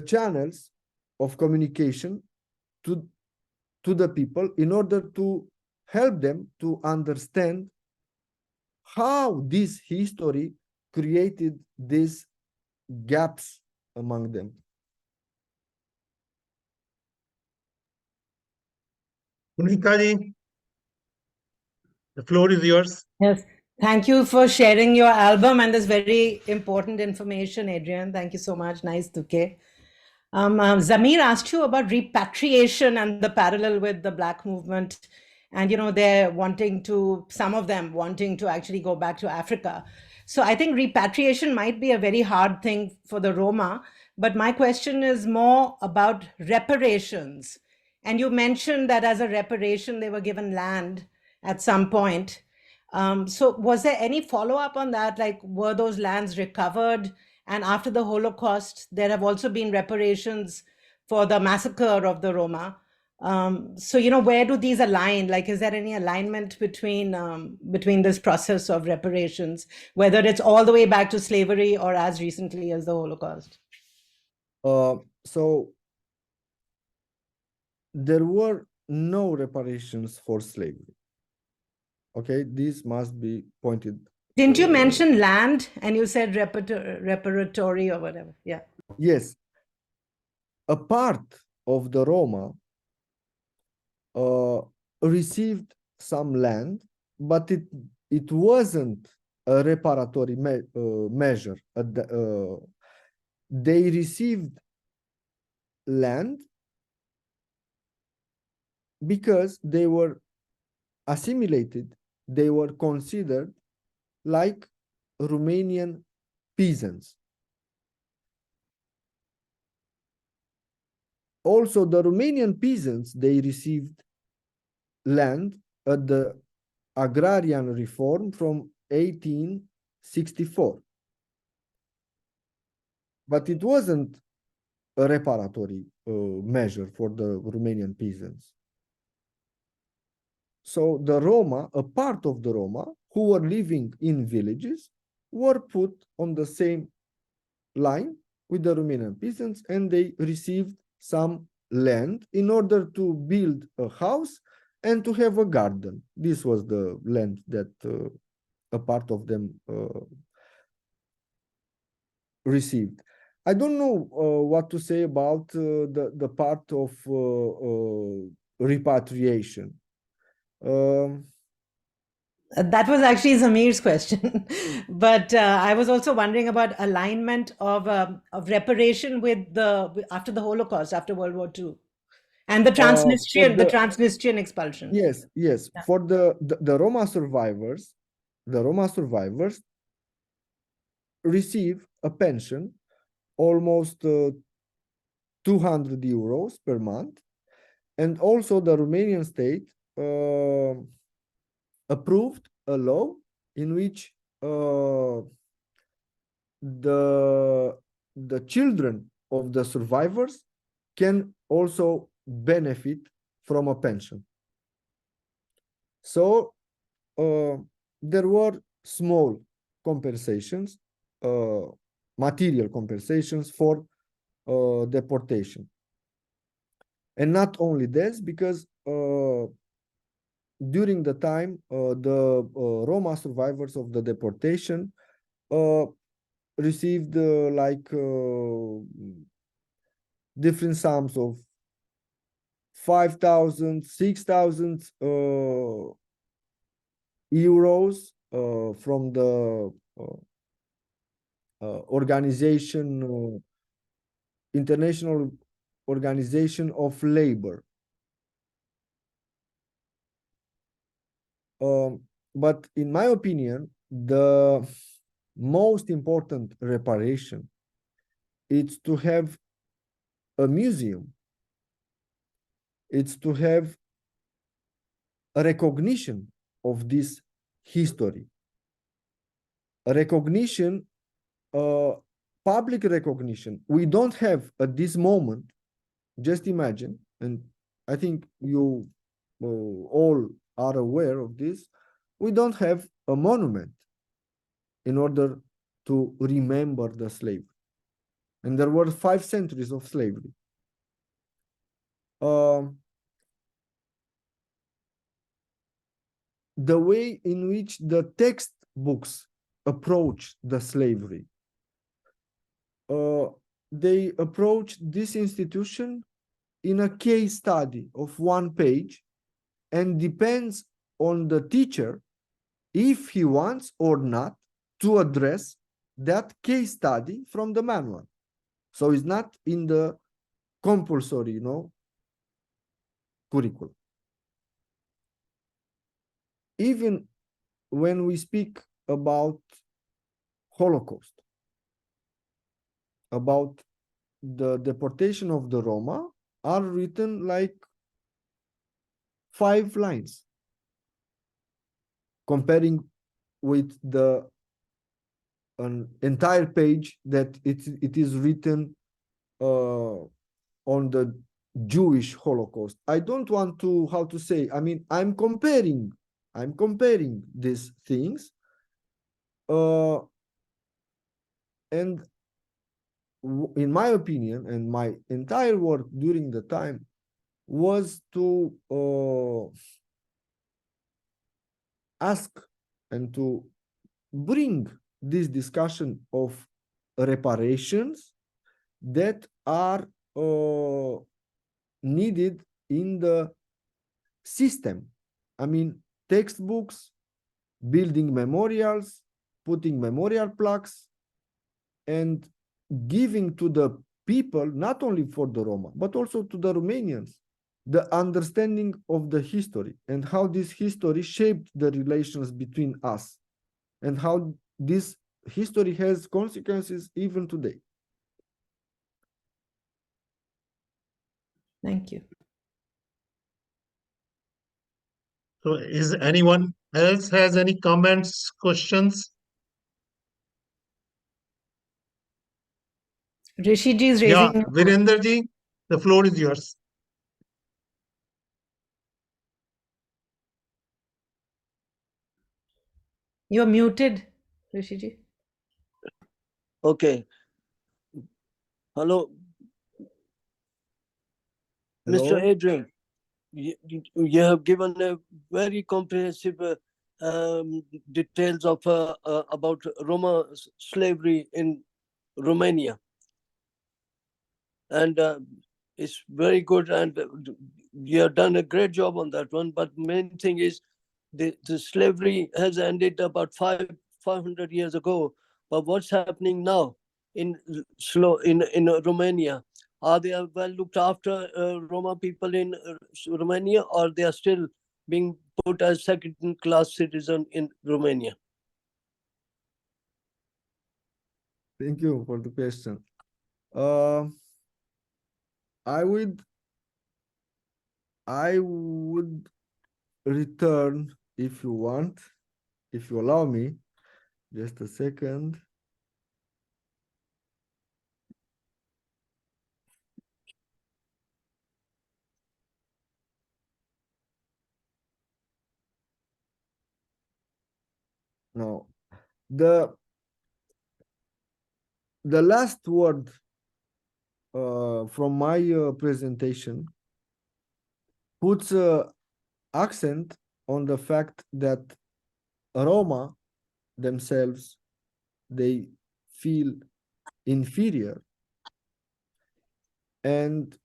[SPEAKER 4] channels of communication to the people in order to help them to understand how this history created these gaps among them.
[SPEAKER 1] Kunika ji, the floor is yours.
[SPEAKER 5] Yes. Thank you for sharing your album and this very important information, Adrian. Thank you so much. Nice, Duque. Zamir asked you about repatriation and the parallel with the Black movement. And, you know, they're wanting to, some of them wanting to actually go back to Africa. So I think repatriation might be a very hard thing for the Roma. But my question is more about reparations. And you mentioned that as a reparation, they were given land at some point. So was there any follow-up on that? Like, were those lands recovered? And after the Holocaust, there have also been reparations for the massacre of the Roma. So, you know, where do these align? Like, is there any alignment between this process of reparations, whether it's all the way back to slavery or as recently as the Holocaust?
[SPEAKER 4] So there were no reparations for slavery. Okay, this must be pointed.
[SPEAKER 5] Didn't you mention land and you said reparatory or whatever? Yeah.
[SPEAKER 4] Yes. A part of the Roma received some land, but it wasn't a reparatory measure. They received land because they were assimilated, they were considered like Romanian peasants. Also, the Romanian peasants, they received land at the agrarian reform from 1864. But it wasn't a reparatory measure for the Romanian peasants. So the Roma, a part of the Roma who were living in villages were put on the same line with the Romanian peasants, and they received some land in order to build a house and to have a garden. This was the land that a part of them received. I don't know what to say about the part of repatriation.
[SPEAKER 5] That was actually Zamir's question, but I was also wondering about alignment of reparation with the after the Holocaust, after World War II, and the Transnistrian expulsion.
[SPEAKER 4] Yes.
[SPEAKER 5] Yeah.
[SPEAKER 4] For the Roma survivors, receive a pension almost 200 euros per month, and also the Romanian state approved a law in which the children of the survivors can also benefit from a pension. So there were small compensations, material compensations for deportation. And not only this, because during the time, the Roma survivors of the deportation received different sums of 5,000, 6,000 euros from the organization, International Organization of Labor. But in my opinion, the most important reparation is to have a museum. It's to have a recognition of this history, a recognition, public recognition. We don't have at this moment, just imagine, and I think you all are aware of this, we don't have a monument in order to remember the slavery. And there were 5 centuries of slavery. The way in which the textbooks approach the slavery, they approach this institution in a case study of 1 page, and depends on the teacher if he wants or not to address that case study from the manual. So it's not in the compulsory, curriculum. Even when we speak about Holocaust, about the deportation of the Roma, are written like 5 lines, comparing with an entire page that it is written on the Jewish Holocaust. I don't want to, how to say, I mean, I'm comparing these things, and in my opinion, and my entire work during the time was to ask and to bring this discussion of reparations that are needed in the system. I mean, textbooks, building memorials, putting memorial plaques, and giving to the people, not only for the Roma, but also to the Romanians, the understanding of the history and how this history shaped the relations between us, and how this history has consequences even today.
[SPEAKER 5] Thank you.
[SPEAKER 1] So is anyone else has any comments, questions?
[SPEAKER 5] Rishi is
[SPEAKER 1] Yeah,
[SPEAKER 5] raising.
[SPEAKER 1] Virender ji, the floor is yours.
[SPEAKER 5] You're muted, Rishiji.
[SPEAKER 6] Okay. Hello, Mr.
[SPEAKER 4] Hello.
[SPEAKER 6] Adrian. You have given a very comprehensive details of about Roma slavery in Romania, and it's very good. And you have done a great job on that one. But main thing is, the slavery has ended about 500 years ago. But what's happening now in Romania? Are they well looked after, Roma people in Romania, or they are still being put as second-class citizen in Romania?
[SPEAKER 4] Thank you for the question. Uh, I would return if you want, if you allow me. Just a second. No, the last word from my presentation puts accent on the fact that Roma themselves, they feel inferior, and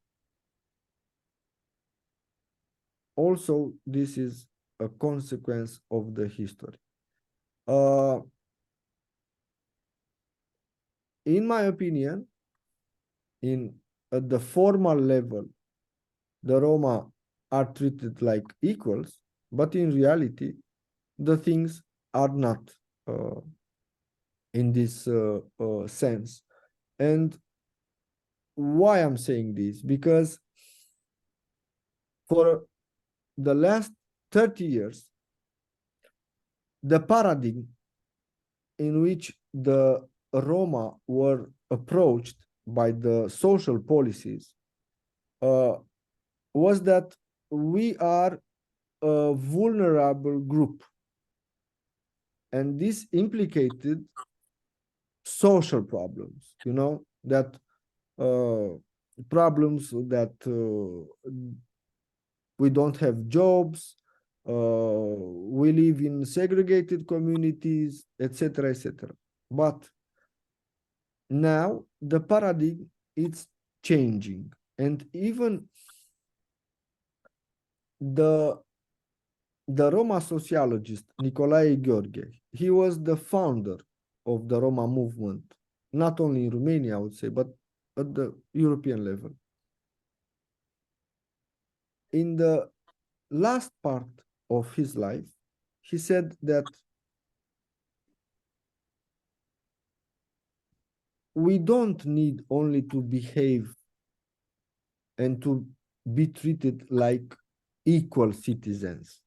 [SPEAKER 4] also this is a consequence of the history. In my opinion, at the formal level, the Roma are treated like equals, but in reality, the things are not in this sense. And why I'm saying this? Because for the last 30 years, the paradigm in which the Roma were approached by the social policies was that we are a vulnerable group. And this implicated social problems, that problems that we don't have jobs, we live in segregated communities, etc., etc. But now the paradigm is changing, and even the Roma sociologist Nicolae Gheorghe, he was the founder of the Roma movement, not only in Romania, I would say, but at the European level. In the last part of his life, he said that we don't need only to behave and to be treated like equal citizens.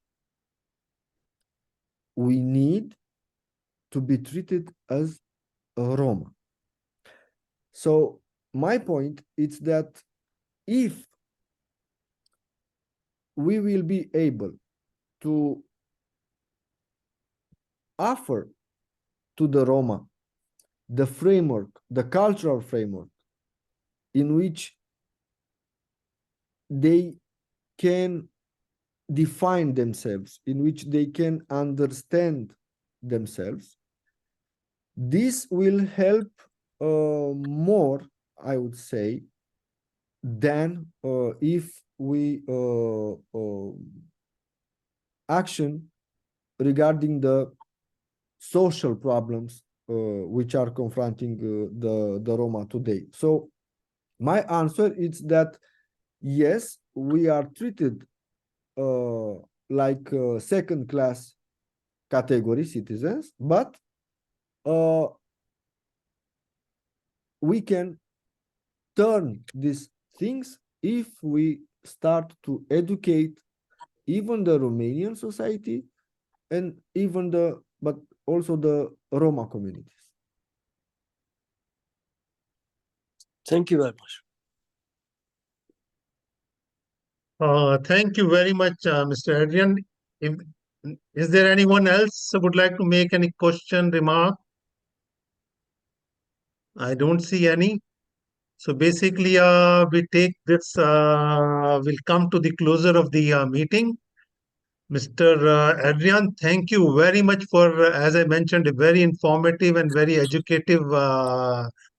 [SPEAKER 4] We need to be treated as a Roma. So my point is that if we will be able to offer to the Roma the framework, the cultural framework in which they can define themselves, in which they can understand themselves, this will help more, I would say, than if we action regarding the social problems which are confronting the Roma today. So my answer is that yes, we are treated like second-class category citizens, but we can turn these things if we start to educate even the Romanian society and even but also the Roma communities.
[SPEAKER 6] Thank you very much.
[SPEAKER 1] Thank you very much, Mr. Adrian. Is there anyone else who would like to make any question, remark? I don't see any. So basically, we take this, we'll come to the closure of the meeting. Mr. Adrian, thank you very much for, as I mentioned, a very informative and very educative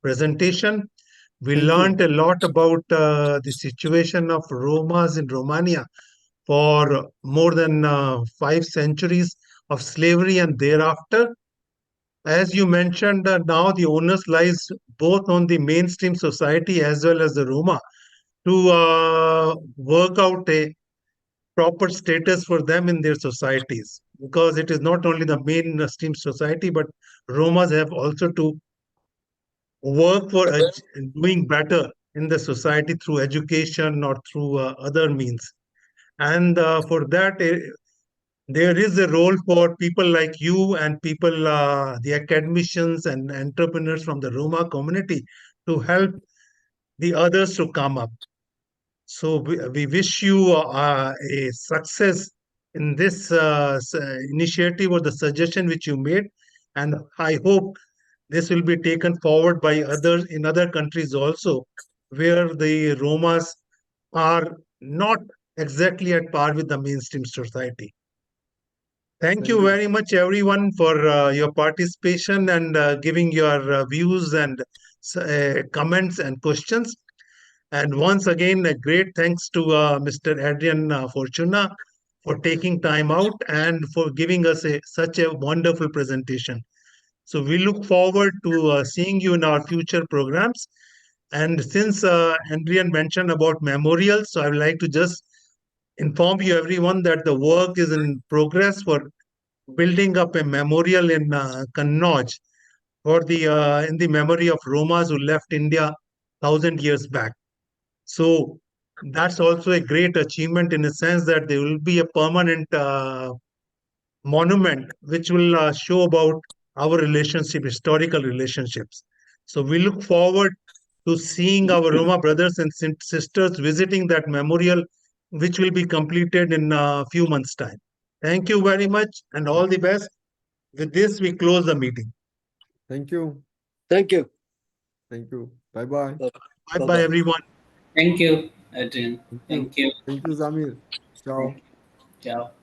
[SPEAKER 1] presentation. We
[SPEAKER 4] Thank you.
[SPEAKER 1] learned a lot about the situation of Romas in Romania for more than 5 centuries of slavery and thereafter. As you mentioned, now the onus lies both on the mainstream society as well as the Roma to work out a proper status for them in their societies, because it is not only the mainstream society, but Romas have also to work for doing better in the society through education or through other means. And for that, there is a role for people like you and people, the academicians and entrepreneurs from the Roma community to help the others to come up. So we wish you a success in this initiative or the suggestion which you made. And I hope this will be taken forward by others in other countries also, where the Romas are not exactly at par with the mainstream society. Thank you very much, everyone, for your participation and giving your views and comments and questions. And once again, a great thanks to Mr. Adrian Fortuna for taking time out and for giving us such a wonderful presentation. So we look forward to seeing you in our future programs. And since Adrian mentioned about memorials, so I would like to just inform you everyone that the work is in progress for building up a memorial in Kannauj for the in the memory of Romas who left India 1,000 years back. So that's also a great achievement in a sense that there will be a permanent monument which will show about our relationship, historical relationships. So we look forward to seeing our Roma brothers and sisters visiting that memorial, which will be completed in a few months' time. Thank you very much and all the best. With this, we close the meeting.
[SPEAKER 4] Thank you.
[SPEAKER 6] Thank you.
[SPEAKER 4] Thank you. Bye-bye.
[SPEAKER 1] Bye-bye, everyone.
[SPEAKER 2] Thank you, Adrian.
[SPEAKER 4] Thank you.
[SPEAKER 2] Thank you.
[SPEAKER 4] Thank you, Zamir. Ciao.
[SPEAKER 2] Ciao.